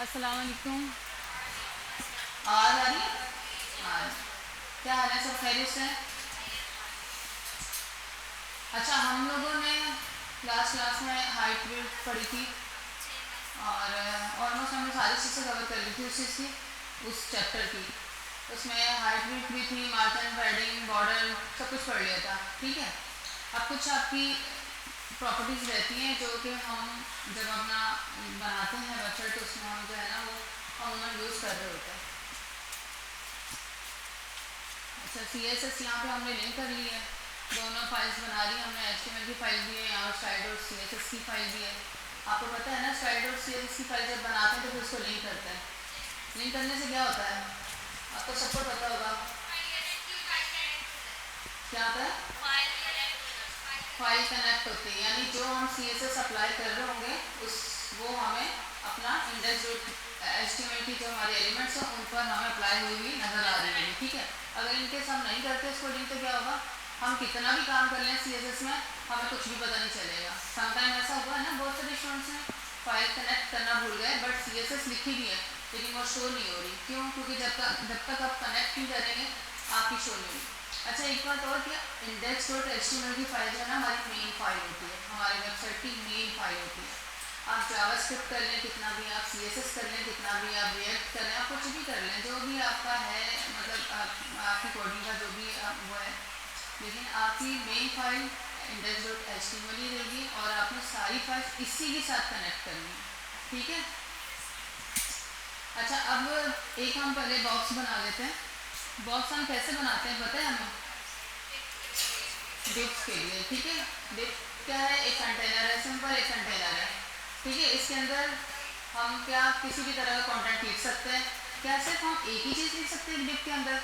अस्सलाम वालेकुम। आवाज़ आ रही है? आज क्या हाल है, सब खैरियत से? अच्छा, हम लोगों ने लास्ट क्लास में हाइट वेट पढ़ी थी और ऑलमोस्ट हमने सारी चीज़ें कवर कर ली थी उस चीज़ की, उस चैप्टर की। उसमें हाइट वेट भी थी, मार्जिन, पैडिंग, बॉर्डर, सब कुछ पढ़ लिया था। ठीक है, अब कुछ आपकी प्रॉपर्टीज़ रहती हैं जो कि हम जब अपना बनाते हैं वेबसाइट तो उसमें हम जो है ना वो अमूमन यूज़ कर रहे होते हैं। अच्छा, सी एस एस यहाँ पे हमने लिंक कर ली है, दोनों फाइल्स बना ली हमने। HTML की फाइल भी है, यहाँ स्लाइड और CSS की फाइल भी है। आपको पता है ना, स्लाइड और CSS की फाइल जब बनाते हैं तो फिर उसको लिंक करते हैं। लिंक करने से क्या होता है, आपको सबको पता होगा क्या होता है। फाइल कनेक्ट होती है, यानी जो हम CSS अप्लाई कर रहे होंगे उस वो हमें अपना इंडेक्स जो HTML की जो हमारे एलिमेंट्स हैं उन पर हमें अप्लाई हुई हुई नज़र आ रही है। ठीक है, अगर इनकेस हम नहीं करते इसको लिंक तो क्या होगा, हम कितना भी काम कर लें CSS में हमें कुछ भी पता नहीं चलेगा। समटाइम ऐसा हुआ है ना, बहुत सारे स्टूडेंट्स ने फाइल कनेक्ट करना भूल गए बट CSS लिखी भी है लेकिन वो शो नहीं हो रही। क्यों? क्योंकि जब तक आप कनेक्ट नहीं करेंगे आपकी शो नहीं होगी। अच्छा, एक बात और, क्या इंडेक्स डॉट HTML की फाइल जो है ना हमारी मेन फाइल होती है, हमारी वेबसाइट की मेन फाइल होती है। आप जावास्क्रिप्ट कर लें कितना भी, आप CSS कर लें कितना भी, आप रिएक्ट कर लें, आप कुछ भी कर लें, जो भी आपका है, मतलब आपकी कोडिंग का जो भी वो है, लेकिन आपकी main file index dot HTML ही रहेगी और आपने सारी फाइल इसी के साथ कनेक्ट करनी है। ठीक है। अच्छा, अब एक हम पहले बॉक्स बना लेते हैं। बॉक्स हम कैसे बनाते हैं पता है हमें? डिप्स के लिए। ठीक है, डिप क्या है, एक कंटेनर है, सिंपल एक कंटेनर है। ठीक है, इसके अंदर हम क्या किसी भी तरह का कंटेंट लिख सकते हैं। क्या सिर्फ हम एक ही चीज़ लिख सकते हैं डिप के अंदर?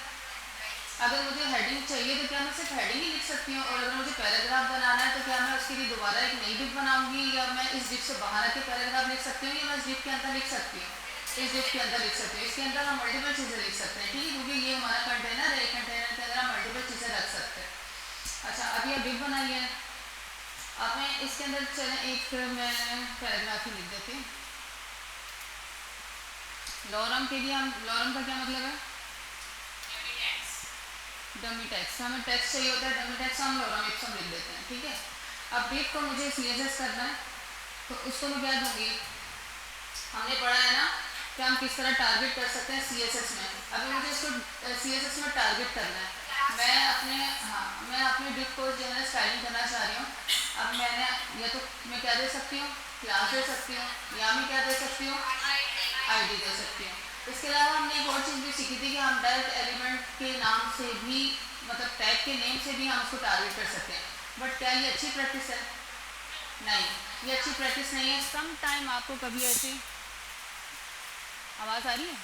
अगर मुझे हेडिंग चाहिए तो क्या मैं सिर्फ हेडिंग ही लिख सकती हूँ, और अगर मुझे पैराग्राफ बनाना है तो क्या मैं उसके लिए दोबारा एक नई डिप बनाऊंगी, या मैं इस डिप से बाहर आके पैराग्राफ लिख सकती हूँ, या मैं इस डिप के अंदर लिख सकती हूँ? इस डिप के अंदर लिख सकती हूँ। इसके अंदर हम मल्टीपल चीज़ें लिख सकते हैं। ठीक है, क्योंकि ये हमारा कंटेनर है, कंटेनर के अंदर हम मल्टीपल चीज़ें रख सकते हैं। अच्छा, अब ये डिप बनाई है, अब मैं इसके अंदर चले एक मैं पैराग्राफ ही लिख देती हूँ। लॉरम के लिए हम, लॉरम का क्या मतलब है? डमी टेक्स्ट, हमें टेक्स्ट चाहिए होता है, डमी टेक्स्ट हम लॉरम इप्सम लिख देते हैं। ठीक है, अब डिप को मुझे CSS करना है तो उसको मैं क्या दूंगी, हमने पढ़ा है ना कि हम किस तरह टारगेट कर सकते हैं CSS में। अभी मुझे इसको CSS में टारगेट करना है। मैं अपने डिप को जो है स्टाइलिंग करना चाह रही हूँ। अब मैंने या तो मैं क्या दे सकती हूँ, क्लास दे सकती हूँ, या मैं क्या दे सकती हूँ, ID दे सकती हूँ। इसके अलावा हमने एक और चीज़ भी सीखी थी कि हम डायरेक्ट एलिमेंट के नाम से भी, मतलब टैग के नेम से भी हम उसको टारगेट कर सकते हैं। बट क्या ये अच्छी प्रैक्टिस है? नहीं, ये अच्छी प्रैक्टिस नहीं है। सम टाइम आपको कभी ऐसी आवाज़ आ रही है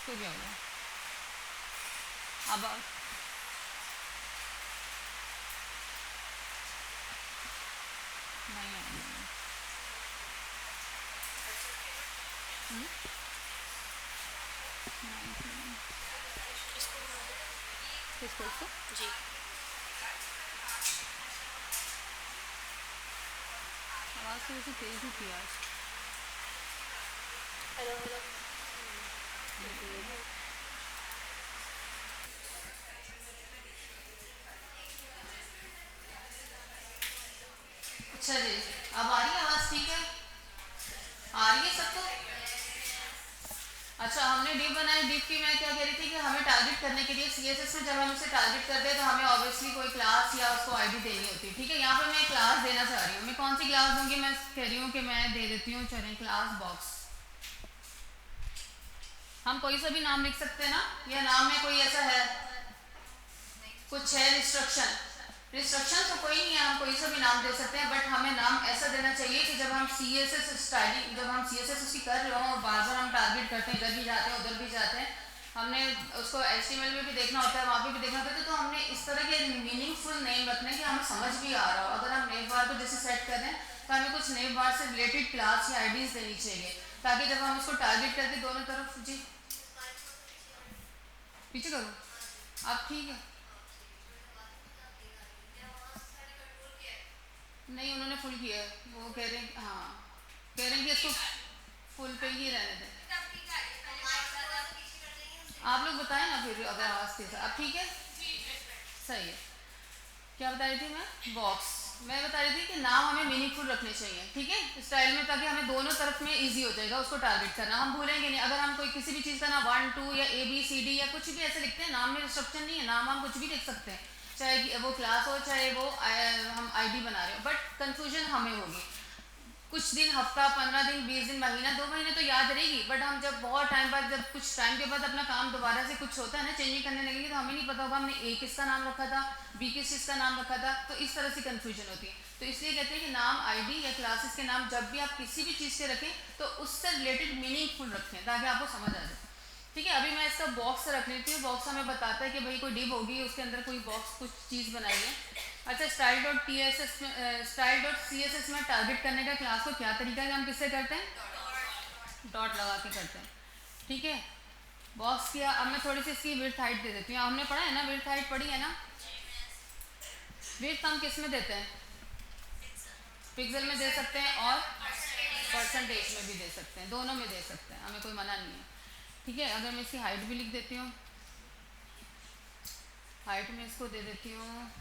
तो क्या होगा, अब नहीं आ रही है। किसको इसको? जी। आवाज़ तो वैसे तेज ही थी आज। Hello hello. अच्छा जी, अब आ रही है आवाज़? ठीक है, आ रही है सबको? अच्छा, हमने डिप बनाई, डिप की मैं क्या कह रही थी कि हमें टारगेट करने के लिए CSS में जब हम उसे टारगेट करते हैं तो हमें ऑब्वियसली कोई क्लास या उसको ID देनी होती है। ठीक है, यहाँ पे मैं क्लास देना चाह रही हूँ। मैं कौन सी क्लास दूंगी, मैं कह रही हूँ कि मैं दे देती हूँ, चलें, क्लास बॉक्स। हम कोई सा भी नाम लिख सकते हैं ना, या नाम में कोई ऐसा है कुछ है रिस्ट्रक्शन? रिस्ट्रक्शन तो कोई नहीं है, हम कोई सा भी नाम दे सकते हैं, बट हमें नाम ऐसा देना चाहिए कि जब हम CSS स्टाइलिंग, जब हम CSS उसकी कर रहे हो और बार बार हम टारगेट करते हैं, इधर भी जाते हैं उधर भी जाते हैं, हमने उसको HTML में भी देखना होता है, वहाँ पे भी देखना होता है, तो हमने इस तरह के मीनिंगफुल नेम रखने कि हमें समझ भी आ रहा हो। अगर हम नेम बार को जैसे सेट कर दें तो हमें कुछ नेम बार से रिलेटेड क्लास या IDs देनी चाहिए, ताकि जब हम उसको टारगेट करके दोनों तरफ, जी पीछे करो आप, ठीक है। नहीं, उन्होंने फुल किया है, वो कह रहे हैं, हाँ कह रहे हैं कि इसको फुल पे ही रहने दें। आप लोग बताएं ना फिर अगर आवाज़ तेज। अब ठीक है, सही है। क्या बता रही थी मैं? बॉक्स। मैं बता रही थी कि नाम हमें मीनिंगफुल रखने चाहिए, ठीक है, स्टाइल में, ताकि हमें दोनों तरफ में इजी हो जाएगा उसको टारगेट करना, हम भूलेंगे नहीं। अगर हम कोई किसी भी चीज़ का नाम 1 2 या ABCD या कुछ भी ऐसे लिखते हैं, नाम में रिस्ट्रिक्शन नहीं है, नाम हम कुछ भी लिख सकते हैं, चाहे वो क्लास हो चाहे वो हम ID बना रहे हो, बट कन्फ्यूजन हमें होगी। कुछ दिन, हफ्ता, 15 दिन, 20 दिन, महीना, 2 महीने तो याद रहेगी, बट हम जब बहुत टाइम बाद, जब कुछ टाइम के बाद अपना काम दोबारा से कुछ होता है ना, चेंजिंग करने लगेंगे, तो हमें नहीं पता होगा हमने A किसका नाम रखा था, B किस चीज़ का नाम रखा था, तो इस तरह से कन्फ्यूजन होती है। तो इसलिए कहते हैं कि नाम, ID या क्लासेस के नाम जब भी आप किसी भी चीज़ के रखें तो उससे रिलेटेड मीनिंगफुल रखें, ताकि आपको समझ आ जाए, ठीक है। अभी मैं इसका बॉक्स रख लेती हूँ। बॉक्स हमें बताता है कि भाई कोई डिव होगी, उसके अंदर कोई बॉक्स कुछ चीज़ बनाई है। अच्छा, स्टाइल.CSS में टारगेट करने का क्लास को क्या तरीका है, हम किससे करते हैं? डॉट लगा के करते हैं, ठीक है। बॉक्स किया। अब मैं थोड़ी सी इसकी विड्थ हाइट दे देती हूँ। हमने पढ़ा है ना, विड्थ हाइट पढ़ी है ना। विड्थ हम किस में देते हैं? पिक्सल में दे सकते हैं और परसेंटेज में भी दे सकते हैं, दोनों में दे सकते हैं, हमें कोई मना नहीं है, ठीक है। अगर मैं इसकी हाइट भी लिख देती हूँ, हाइट में इसको दे देती हूँ,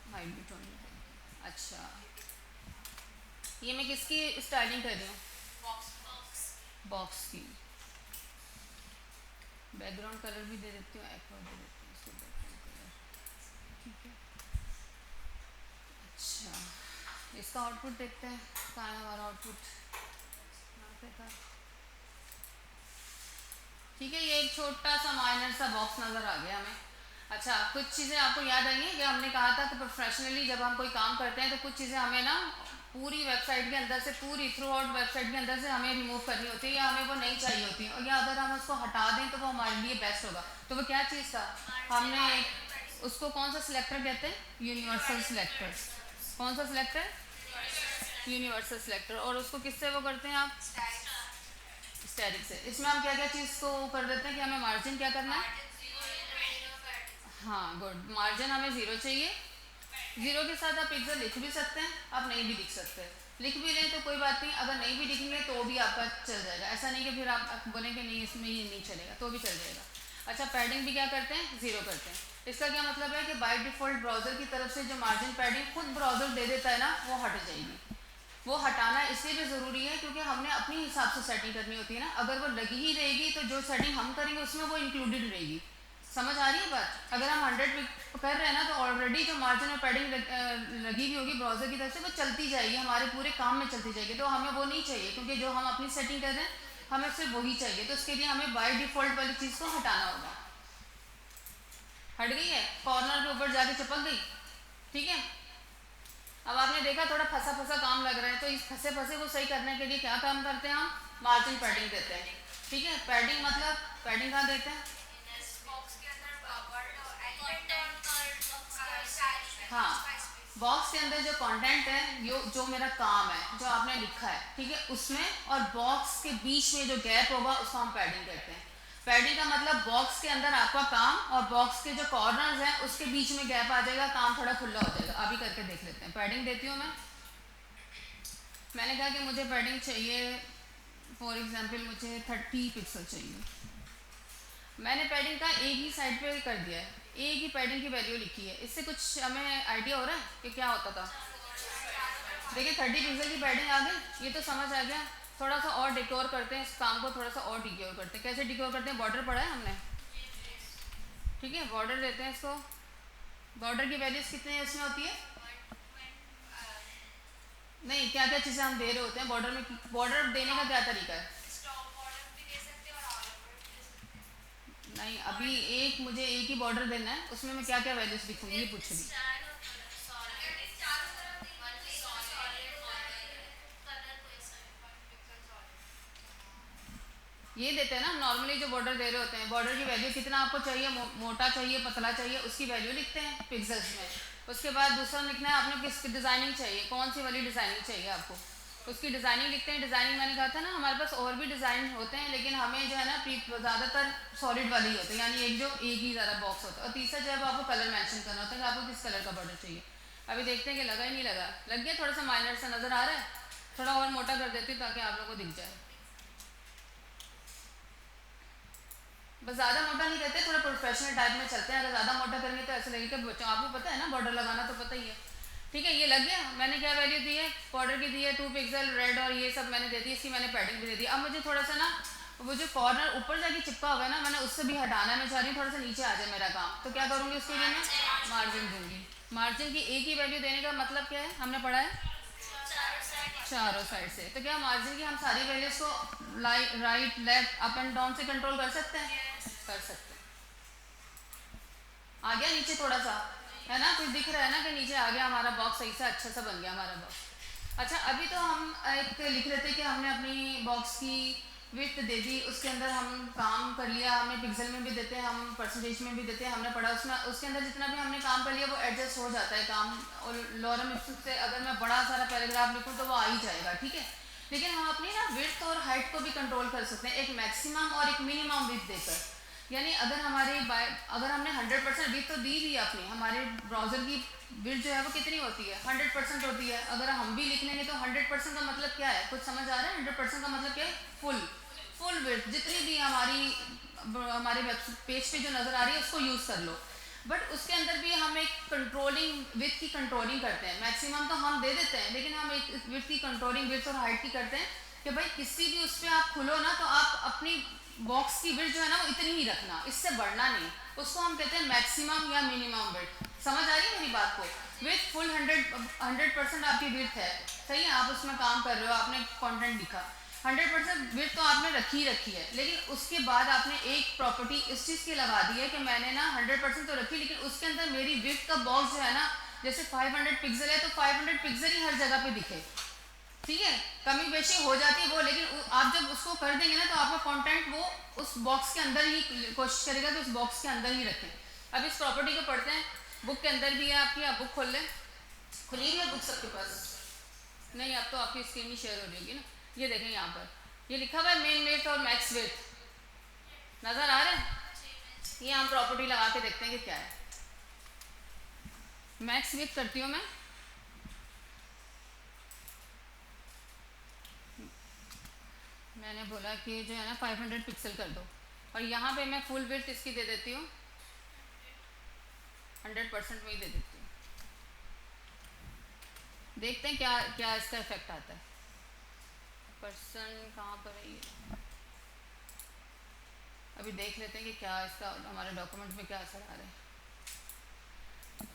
हाइट भी 20। अच्छा, ये मैं किसकी स्टाइलिंग कर रही हूँ? बॉक्स की। बैकग्राउंड कलर भी दे देती हूँ, एक्वा दे देती हूँ इसको, बैकग्राउंड कलर, ठीक है। अच्छा, इसका आउटपुट देखते हैं, कहाँ है हमारा आउटपुट? यहाँ पे था, ठीक है। ये एक छोटा सा माइनर सा बॉक्स नज़र आ गया हमें। अच्छा, कुछ चीज़ें आपको याद आई हैं कि हमने कहा था कि प्रोफेशनली जब हम कोई काम करते हैं तो कुछ चीज़ें हमें ना पूरी वेबसाइट के अंदर से, पूरी थ्रू आउट वेबसाइट के अंदर से हमें रिमूव करनी होती है, या हमें वो नहीं चाहिए होती है, और या अगर हम उसको हटा दें तो वो हमारे लिए बेस्ट होगा। तो वो क्या चीज़ था? हमने उसको कौन सा सिलेक्टर कहते हैं? Universal selector. कौन सा सिलेक्टर? Universal selector. और उसको किससे वो करते हैं आप? स्टैटिक से। इसमें हम क्या क्या चीज़ को कर देते हैं कि हमें मार्जिन क्या करना है? हाँ, गुड। मार्जिन हमें 0 चाहिए। 0 के साथ आप पिक्सल लिख भी सकते हैं, आप नहीं भी लिख सकते। लिख भी लें तो कोई बात नहीं, अगर नहीं भी लिखेंगे तो भी आपका चल जाएगा, ऐसा नहीं कि फिर आप बोलेंगे नहीं इसमें ये नहीं चलेगा, तो भी चल जाएगा। अच्छा, पैडिंग भी क्या करते हैं? 0 करते हैं। इसका क्या मतलब है कि बाय डिफ़ॉल्ट ब्राउज़र की तरफ से जो मार्जिन पैडिंग खुद ब्राउज़र दे देता है ना, वो हट जाएगी। वो हटाना इसलिए भी ज़रूरी है क्योंकि हमने अपने हिसाब से सेटिंग करनी होती है ना। अगर वो लगी ही रहेगी तो जो सेटिंग हम करेंगे उसमें वो इंक्लूडेड रहेगी। समझ आ रही है बात? अगर हम 100 कर रहे हैं ना, तो ऑलरेडी जो मार्जिन और पैडिंग लगी हुई होगी ब्राउज़र की तरफ से, वो चलती जाएगी, हमारे पूरे काम में चलती जाएगी। तो हमें वो नहीं चाहिए, क्योंकि जो हम अपनी सेटिंग कर रहे हैं हमें सिर्फ वही चाहिए। तो उसके लिए हमें बाय डिफ़ॉल्ट वाली चीज़ को हटाना होगा। हट गई है, कॉर्नर के ऊपर जाके चिपक गई, ठीक है। अब आपने देखा थोड़ा फंसा फंसा काम लग रहा है, तो इस फंसे फंसे को सही करने के लिए क्या काम करते हैं हम? मार्जिन पैडिंग देते हैं, ठीक है। पैडिंग मतलब पैडिंग कहाँ देते हैं? हाँ, बॉक्स के अंदर जो कंटेंट है, जो मेरा काम है, जो आपने लिखा है, ठीक है, उसमें, और बॉक्स के बीच में जो गैप होगा उसको हम पैडिंग कहते हैं। पैडिंग का मतलब बॉक्स के अंदर आपका काम और बॉक्स के जो कॉर्नर्स हैं उसके बीच में गैप आ जाएगा, काम थोड़ा खुला हो जाएगा। अभी करके देख लेते हैं। पैडिंग देती हूँ मैंने कहा कि मुझे पैडिंग चाहिए, फॉर एग्जांपल मुझे 30 पिक्सल चाहिए। मैंने पैडिंग का एक ही साइड पे कर दिया है, एक ही पैडिंग की वैल्यू लिखी है। इससे कुछ हमें आइडिया हो रहा है कि क्या होता था? देखिए 30 पिक्सल की पैडिंग आ गई, ये तो समझ आ गया। थोड़ा सा और डिकोर करते हैं इस काम को, थोड़ा सा और डिकोर करते हैं। कैसे डिकोर करते हैं? बॉर्डर पढ़ा है हमने, ठीक है। बॉर्डर देते हैं इसको। बॉर्डर की वैल्यूज कितने इसमें होती है? नहीं, क्या क्या चीज़ें हम दे रहे होते हैं बॉर्डर में? बॉर्डर देने का क्या तरीका है? नहीं, अभी मुझे एक ही बॉर्डर देना है, उसमें मैं क्या क्या वैल्यूज लिखूंगी ये पूछ रही। ये देते हैं ना नॉर्मली, जो बॉर्डर दे रहे होते हैं, बॉर्डर की वैल्यू कितना आपको चाहिए, मोटा चाहिए, पतला चाहिए, उसकी वैल्यू लिखते हैं पिक्सल्स में। उसके बाद दूसरा लिखना है आपने किस डिज़ाइनिंग चाहिए, कौन सी वाली डिज़ाइनिंग चाहिए आपको, उसकी डिज़ाइनिंग लिखते हैं। डिज़ाइनिंग मैंने कहा था ना, हमारे पास और भी डिज़ाइन होते हैं, लेकिन हमें जो है ना ज़्यादातर सॉलिड वाले ही होते हैं, यानी एक ही ज़्यादा बॉक्स होता है। और तीसरा जो है आपको कलर मेंशन करना होता है कि आपको किस कलर का बॉर्डर चाहिए। अभी देखते हैं कि लगा ही नहीं लगा। लग गया? थोड़ा सा माइनर सा नज़र आ रहा है। थोड़ा और मोटा कर देती हूँ ताकि आप लोगों को दिख जाए। बस ज़्यादा मोटा नहीं करते, थोड़ा प्रोफेशनल टाइप में चलते हैं। अगर ज़्यादा मोटा करेंगे तो ऐसे लगेगा बच्चों, आपको पता है ना बॉर्डर लगाना तो पता ही है। ठीक है, ये लग गया। मैंने क्या वैल्यू दी है, बॉर्डर की दी है 2 पिक्सल, रेड और ये सब मैंने दे दी, इसकी मैंने पैडिंग भी दे दी। अब मुझे थोड़ा सा ना वो जो कॉर्नर ऊपर जाके चिपका होगा ना, मैंने उससे भी हटाना है। मैं चाह रही हूँ थोड़ा सा नीचे आ जाए मेरा काम, तो क्या करूँगी उसके लिए मैं मार्जिन दूंगी। मार्जिन की एक ही वैल्यू देने का मतलब क्या है, हमने पढ़ा है चारों साइड से। तो क्या मार्जिन की हम सारी वैल्यूज को right left up and down से कंट्रोल कर सकते हैं? कर सकते हैं। आ गया नीचे थोड़ा सा, है ना, कुछ दिख रहा है ना कि नीचे आ गया हमारा बॉक्स, सही से अच्छा सा बन गया हमारा बॉक्स। अच्छा, अभी तो हम एक लिख रहे थे कि हमने अपनी बॉक्स की विड्थ दे दी, उसके अंदर हम काम कर लिया। हमें पिक्सल में भी देते हैं, हम परसेंटेज में भी देते हैं, हमने पढ़ा उसमें। उसके अंदर जितना भी हमने काम कर लिया वो एडजस्ट हो जाता है काम, और लॉरम इप्सिस से अगर मैं बड़ा सारा पैराग्राफ लिखूँ तो वो आ ही जाएगा। ठीक है, लेकिन हम अपनी ना विड्थ और हाइट को भी कंट्रोल कर सकते हैं, एक मैक्सिमम और एक मिनिमम विड्थ देकर। यानी अगर अगर हमने 100% विड्थ तो दी हुई है अपनी, हमारे ब्राउज़र की विड्थ जो है वो कितनी होती है, 100% होती है। अगर हम भी लिख लेंगे तो 100% का मतलब क्या है, कुछ समझ आ रहा है? 100% का मतलब क्या है, फुल विड्थ, जितनी भी हमारे वेब पेज पे जो नज़र आ रही है उसको यूज़ कर लो। बट उसके अंदर भी हम एक कंट्रोलिंग विड्थ की कंट्रोलिंग करते हैं। मैक्सिमम तो हम दे देते हैं, लेकिन हम एक विड्थ की कंट्रोलिंग विड्थ और हाइट की करते हैं कि भाई किसी भी उस पर आप खुलो ना तो आप अपनी बॉक्स की विड्थ जो है ना वो इतनी ही रखना, इससे बढ़ना नहीं। उसको हम कहते हैं मैक्सिमम या मिनिमम विड्थ। समझ आ रही है मेरी बात को? विथ फुल 100% आपकी विड्थ है, सही है, आप उसमें काम कर रहे हो, आपने कंटेंट लिखा, 100% विड्थ तो आपने रखी है, लेकिन उसके बाद आपने एक प्रॉपर्टी इस चीज़ की लगा दी है कि मैंने ना 100% तो रखी, लेकिन उसके अंदर मेरी विड्थ का बॉक्स जो है ना, जैसे 500 पिक्सल है तो 500 पिक्सल ही हर जगह पे दिखे। ठीक है, कमी बेशी हो जाती है वो, लेकिन आप जब उसको कर देंगे ना तो आपका कंटेंट वो उस बॉक्स के अंदर ही कोशिश करेगा कि उस बॉक्स के अंदर ही रखें। अब इस प्रॉपर्टी को पढ़ते हैं, बुक के अंदर भी है आपकी, आप बुक खोल लें। खुली हुई है बुक सबके पास? नहीं, अब तो आपकी स्क्रीन ही शेयर हो जाएगी ना। ये देखें यहाँ पर ये लिखा हुआ है मेन विड्थ और मैक्स विड्थ, नज़र आ रहा है? ये हम प्रॉपर्टी लगा के देखते हैं कि क्या है। मैक्स विड्थ करती हूँ मैंने बोला कि जो है ना 500 पिक्सल कर दो, और यहाँ पे मैं फुल विड्थ इसकी दे देती हूँ 100% में ही दे देती हूँ। देखते हैं क्या क्या इसका इफेक्ट आता है। पर्सन कहाँ पर है ये, अभी देख लेते हैं कि क्या इसका हमारे डॉक्यूमेंट में क्या असर आ रहा है।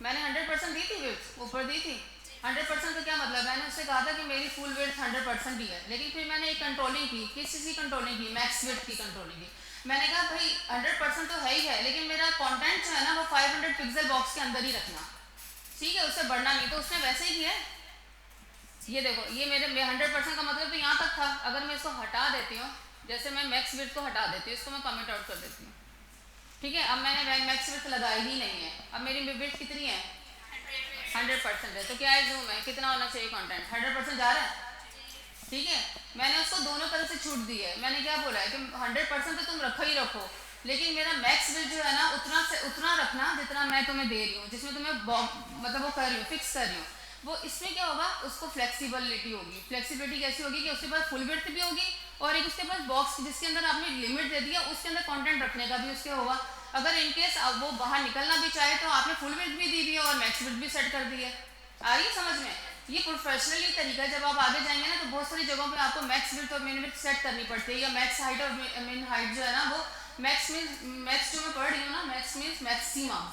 मैंने 100% दी थी विड्थ, ऊपर दी थी 100% का क्या मतलब, मैंने उससे कहा था कि मेरी फुल विड्थ 100% ही है, लेकिन फिर मैंने एक कंट्रोलिंग की, किस चीज़ की कंट्रोलिंग की, मैक्स विड्थ की कंट्रोलिंग की। मैंने कहा भाई 100% तो है ही है, लेकिन मेरा कंटेंट जो है ना वो 500 पिक्सल बॉक्स के अंदर ही रखना, ठीक है, उससे बढ़ना नहीं। तो उसने वैसे ही किया। ये देखो, ये मेरे 100% का मतलब तो यहाँ तक था। अगर मैं इसको हटा देती हूँ, जैसे मैं मैक्स विड्थ को हटा देती हूँ, इसको मैं कमेंट आउट कर देती हूँ, ठीक है, अब मैंने मैक्स विड्थ लगाई ही नहीं है। अब मेरी विड्थ कितनी है, 100% है। तो क्या है, जूम है, कितना होना चाहिए कंटेंट, 100% जा रहा है, ठीक है। मैंने उसको दोनों तरफ से छूट दी है। मैंने क्या बोला है कि 100% तो तुम रखो ही रखो, लेकिन मेरा मैक्स विड्थ जो है ना उतना रखना जितना मैं तुम्हें दे रही हूँ, जिसमें तुम्हें मतलब वो कर रही हूँ, फिक्स कर रही हूँ वो। इसमें क्या होगा, उसको फ्लेक्सिबिलिटी होगी। फ्लेक्सिबिलिटी कैसी होगी कि उसके पास फुल विड्थ भी होगी, और एक उसके पास बॉक्स जिसके अंदर आपने लिमिट दे दिया उसके अंदर कंटेंट रखने का भी उसके होगा। अगर इनकेस वो बाहर निकलना भी चाहे तो आपने फुल विड्थ भी दी हुई है और मैक्स विड्थ भी सेट कर दी है। आ रही है समझ में? ये प्रोफेशनली तरीका है। जब आप आगे जाएंगे ना तो बहुत सारी जगहों पे आपको मैक्स विड्थ और मिन विड्थ सेट करनी पड़ती है, या मैक्स हाइट और मिन हाइट जो है ना वो मैक्स जो मैं पढ़ रही हूँ ना, मैक्स मीन्स मैक्सिमम,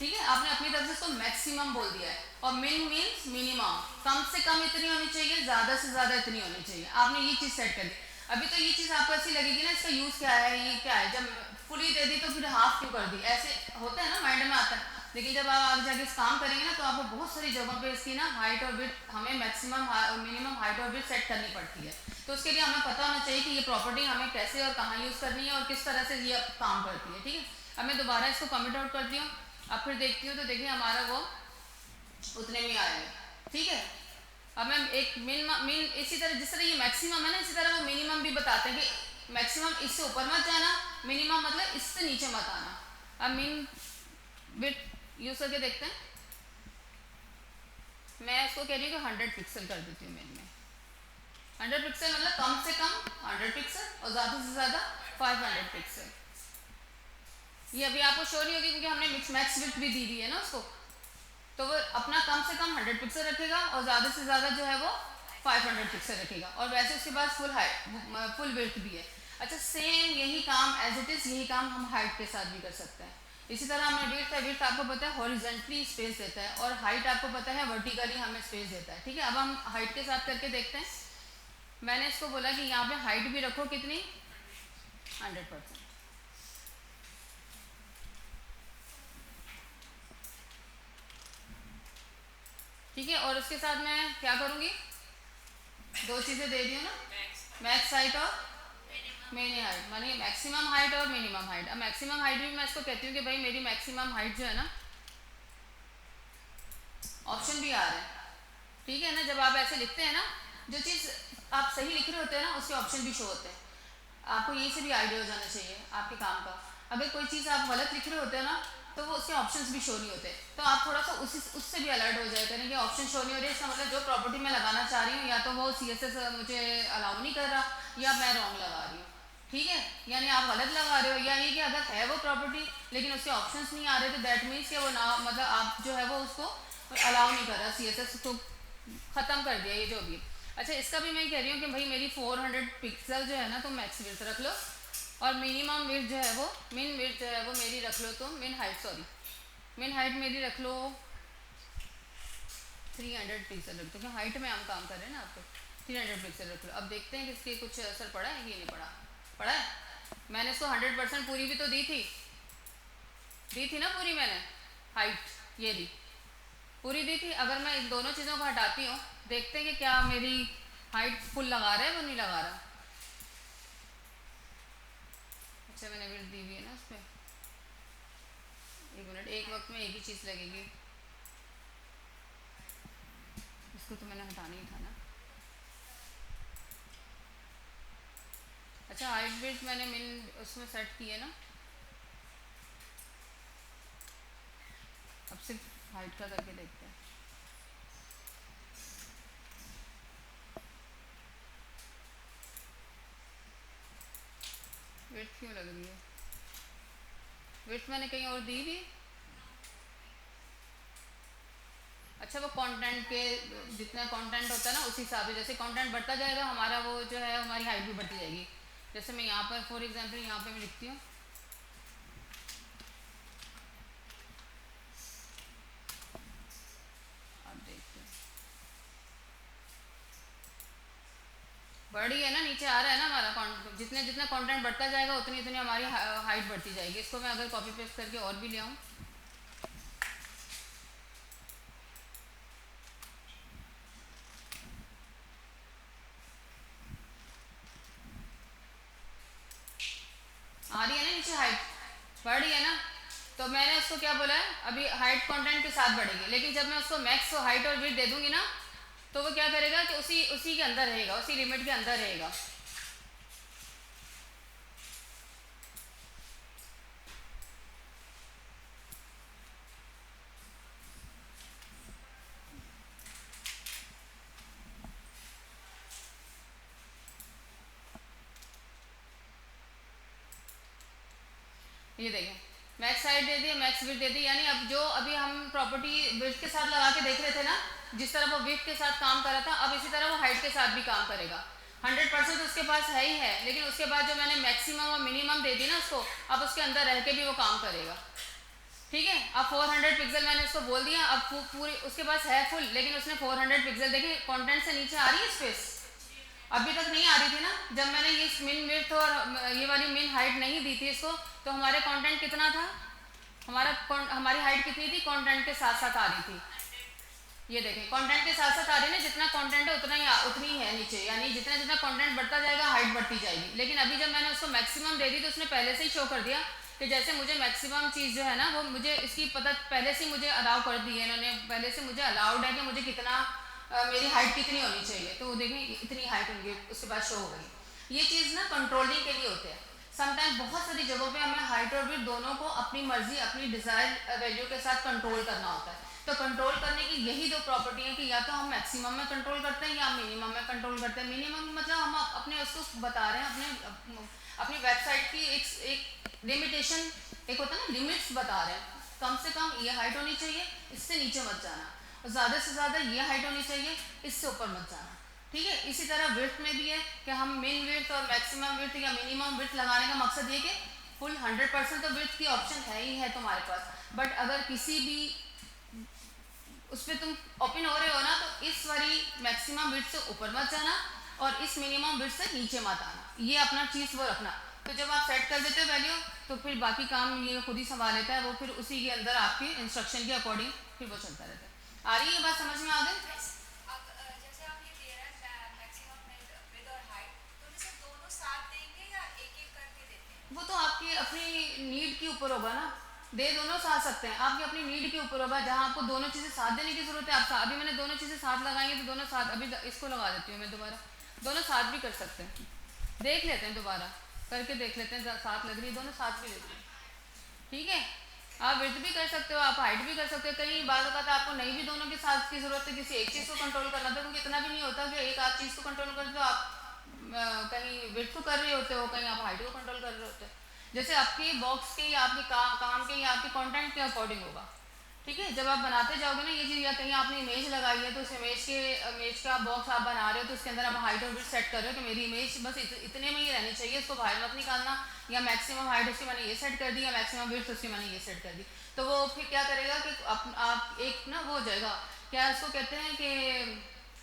ठीक है, आपने अपनी तरफ से इसको मैक्सिमम बोल दिया है, और मिन मीन्स मिनिमम, कम से कम इतनी होनी चाहिए, ज़्यादा से ज़्यादा इतनी होनी चाहिए। आपने ये चीज़ सेट कर दी। अभी तो ये चीज़ आपको ऐसी लगेगी ना, इसका यूज़ क्या है, ये क्या है, जब फुली दे दी तो फिर हाफ क्यों कर दी, ऐसे होता है ना, माइंड में आता है। लेकिन जब आप आगे जाके इस काम करेंगे ना तो आपको बहुत सारी जगहों पे इसकी ना हाइट और विड्थ, हमें मैक्सिमम मिनिमम हाइट और विड्थ सेट करनी पड़ती है। तो उसके लिए हमें पता होना चाहिए कि ये प्रॉपर्टी हमें कैसे और कहाँ यूज़ करनी है और किस तरह से ये काम करती है, ठीक है। अब मैं दोबारा इसको कमेंट आउट करती हूँ, अब फिर देखती हूँ तो देखिए हमारा वो उतने में आएगा, ठीक है। अब मैं एक मिन इसी तरह, जिस तरह ये मैक्सिमम है ना, इसी तरह वो मिनिमम भी बताते हैं कि मैक्सिमम इससे ऊपर मत जाना, मिनिमम मतलब इससे नीचे मत आना। अब मिन विड्थ यूज करके देखते हैं। मैं इसको कह रही हूँ कि 100 पिक्सल कर देती हूँ मेन में, 100 पिक्सल मतलब कम से कम 100 पिक्सल और ज़्यादा से ज़्यादा 500 पिक्सल। ये अभी आपको शो नहीं होगी क्योंकि हमने मिक्स मैक्स विड्थ भी दी हुई है ना उसको, तो वो अपना कम से कम 100 पिक्सल रखेगा और ज़्यादा से ज़्यादा जो है वो 500 पिक्सल रखेगा, और वैसे उसके पास फुल विड्थ भी है। अच्छा, सेम यही काम एज इट इज़, यही काम हम हाइट के साथ भी कर सकते हैं। इसी तरह हमें विड्थ है, विड्थ आपको पता है हॉरिजॉन्टली स्पेस देता है, और हाइट आपको पता है वर्टिकली हमें स्पेस देता है। ठीक है, अब हम हाइट के साथ करके देखते हैं। मैंने इसको बोला कि यहाँ पे हाइट भी रखो कितनी, 100%। ठीक है, और उसके साथ मैं क्या करूँगी, दो चीज़ें दे दी हूँ ना, मैक्स हाइट और मिनी हाइट, मानी मैक्सिमम हाइट और मिनिमम हाइट। अब मैक्सिमम हाइट भी मैं इसको कहती हूँ कि भाई मेरी मैक्सिमम हाइट जो है ना, ऑप्शन भी आ रहा है। ठीक है ना, जब आप ऐसे लिखते हैं ना, जो चीज़ आप सही लिख रहे होते हैं ना उसके ऑप्शन भी शो होते हैं। आपको यहीं से भी आइडिया हो जाना चाहिए आपके काम का। अगर कोई चीज़ आप गलत लिख रहे होते हैं ना, तो वो उसके ऑप्शंस भी शो नहीं होते, तो आप थोड़ा सा उससे भी अलर्ट हो जाए करें कि ऑप्शन शो नहीं हो रही है, इसका मतलब जो प्रॉपर्टी मैं लगाना चाह रही हूँ या तो वो CSS मुझे अलाउ नहीं कर रहा, या मैं रॉन्ग लगा रही हूँ। ठीक है, यानी आप गलत लगा रहे हो, या ये कि अगर है वो प्रॉपर्टी लेकिन उसके ऑप्शंस नहीं आ रहे, तो दैट मीन्स कि वो ना, मतलब आप जो है वो उसको अलाउ नहीं कर रहा, CSS को ख़त्म कर दिया ये जो भी। अच्छा, इसका भी मैं कह रही हूँ कि भाई मेरी 400 पिक्सल जो है ना, तो मैक्स विड्थ रख लो, और मिनिमम विड्थ जो है वो, मिन विड्थ जो है वो मेरी रख लो, तो मिन हाइट मिन हाइट मेरी रख लो 300 पिक्सल रख दो, क्योंकि हाइट में हम काम कर रहे हैं ना, आपको 300 पिक्सल रख लो। अब देखते हैं कि इसके कुछ असर पड़ा है कि नहीं पड़ा। पड़ा है, मैंने इसको 100% पूरी भी तो दी थी ना पूरी मैंने, हाइट ये दी पूरी दी थी। अगर मैं इन दोनों चीज़ों को हटाती हूँ, देखते हैं कि क्या मेरी हाइट फुल लगा रहा है वो नहीं लगा रहा। अच्छा, मैंने विड्थ दी हुई है ना उस पर, एक मिनट, एक वक्त में एक ही चीज़ लगेगी, इसको तो मैंने हटाना ही था ना। अच्छा, हाइट विड्थ मैंने मिन उसमें सेट की है ना, अब सिर्फ हाइट का करके देखते हैं। विड्थ क्यों लग रही है, विड्थ मैंने कहीं और दी भी। अच्छा, वो कंटेंट के जितना कंटेंट होता है ना उसी हिसाब से, जैसे कंटेंट बढ़ता जाएगा हमारा वो जो है हमारी हाइट भी बढ़ती जाएगी। जैसे मैं यहाँ पर फॉर एग्जांपल यहाँ पे मैं लिखती हूँ, आप देखते हैं बढ़ ही है ना, नीचे आ रहा है ना हमारा, जितने जितना कंटेंट बढ़ता जाएगा उतनी उतनी हमारी हाइट बढ़ती जाएगी। इसको मैं अगर कॉपी पेस्ट करके और भी ले आऊँ, आ रही है ना नीचे हाइट, बढ़ रही है ना। तो मैंने उसको क्या बोला है, अभी हाइट कंटेंट के साथ बढ़ेगी, लेकिन जब मैं उसको मैक्स हाइट और विड्थ दे दूंगी ना, तो वो क्या करेगा कि उसी उसी के अंदर रहेगा, उसी लिमिट के अंदर रहेगा। ये देखें, मैक्स हाइट दे दी, मैक्स विड्थ दे दी, यानी अब जो अभी हम प्रॉपर्टी विड्थ के साथ लगा के देख रहे थे ना, जिस तरह वो विड्थ के साथ काम कर रहा था, अब इसी तरह वो हाइट के साथ भी काम करेगा। 100% उसके पास है ही है, लेकिन उसके बाद जो मैंने मैक्सिमम और मिनिमम दे दी ना उसको, अब उसके अंदर रह के भी वो काम करेगा। ठीक है, अब 400 पिक्सल मैंने उसको बोल दिया, अब पूरी उसके पास है फुल, लेकिन उसने 400 पिक्सल, देखिए कंटेंट से नीचे आ रही है स्पेस, अभी तक नहीं आ रही थी ना जब मैंने ये मिन विड्थ और ये वाली मिन हाइट नहीं दी थी इसको। तो हमारे कंटेंट कितना था, हमारी हाइट कितनी थी, कंटेंट के साथ साथ आ रही थी। ये देखें, कंटेंट के साथ साथ आ रही है ना, जितना कंटेंट है उतनी ही है नीचे, यानी जितना जितना कंटेंट बढ़ता जाएगा हाइट बढ़ती जाएगी। लेकिन अभी जब मैंने उसको मैक्सिमम दे दी तो उसने पहले से ही शो कर दिया कि जैसे मुझे मैक्सिमम चीज़ जो है ना वो मुझे इसकी पता पहले से मुझे अलाउ कर दी है इन्होंने, पहले से मुझे अलाउड है कि मुझे कितना मेरी हाइट कितनी होनी चाहिए। तो वो देखें इतनी हाइट होगी, उसके बाद शो हो गई। ये चीज़ ना कंट्रोलिंग के लिए होते हैं। समटाइम बहुत सारी जगहों पे हमें हाइट और विड्थ दोनों को अपनी मर्जी अपनी डिज़ायर वैल्यू के साथ कंट्रोल करना होता है। तो कंट्रोल करने की यही दो प्रॉपर्टी है कि या तो हम मैक्सिमम में कंट्रोल करते हैं या मिनिमम में कंट्रोल करते हैं। मिनिमम मतलब हम अपने उसको बता रहे हैं, अपनी वेबसाइट की एक लिमिटेशन, एक होता है ना लिमिट्स बता रहे हैं। कम से कम ये हाइट होनी चाहिए, इससे नीचे मत जाना, और ज़्यादा से ज़्यादा ये हाइट होनी चाहिए, इससे ऊपर मत जाना। ठीक है, इसी तरह विड्थ में भी है कि हम मिन विड्थ और मैक्सिमम विड्थ या मिनिमम विड्थ लगाने का मकसद ये कि फुल 100% तो विड्थ की ऑप्शन है ही है तुम्हारे पास, बट अगर किसी भी उस पर तुम ओपन हो रहे हो ना, तो इस वाली मैक्सिमम विड्थ से ऊपर मत जाना और इस मिनिमम विड्थ से नीचे मत आना, ये अपना चीज़ वो रखना। तो जब आप सेट कर देते हो वैल्यू, तो फिर बाकी काम ये खुद ही संभाल लेता है, वो फिर उसी के अंदर आपके इंस्ट्रक्शन के अकॉर्डिंग फिर वो चलता रहता है। आ रही है बात समझ में? आ गई? वो तो आपकी अपनी नीड के ऊपर होगा ना, दे दोनों साथ सकते हैं, आपकी अपनी नीड के ऊपर होगा। जहाँ आपको दोनों चीज़ें साथ देने की जरूरत है, आप अभी मैंने दोनों चीज़ें साथ लगाएंगे तो दोनों साथ, अभी इसको लगा देती हूँ मैं दोबारा, दोनों साथ भी कर सकते हैं, देख लेते हैं दोबारा करके देख लेते हैं, साथ लग रही है, दोनों साथ भी लग रही है। ठीक है, आप विड्थ भी कर सकते हो, आप हाइट भी कर सकते हो। कई बार होता है आपको नहीं भी दोनों के साथ की जरूरत है, किसी एक चीज़ को कंट्रोल करना था, क्योंकि इतना भी नहीं होता कि एक आध चीज़ को कंट्रोल करते हो आप, कहीं विड्थ को कर रहे होते हो, कहीं आप हाइट को कंट्रोल कर रहे होते हो। जैसे आपके बॉक्स के या आपके काम के या आपके कंटेंट के अकॉर्डिंग होगा। ठीक है, जब आप बनाते जाओगे ना ये चीज़, या कहीं आपने इमेज लगाई है तो उस इमेज का बॉक्स आप बना रहे हो, तो उसके अंदर आप हाइट और विड्थ सेट कर रहे हो कि मेरी इमेज बस इतने में ही रहनी चाहिए, इसको बाहर मत निकालना, या मैक्सिमम हाइट उसकी मैंने ये सेट कर दी, या मैक्सिमम विड्थ उसकी मैंने ये सेट कर दी। तो वो फिर क्या करेगा कि आप एक ना वो हो जाएगा, क्या उसको कहते हैं कि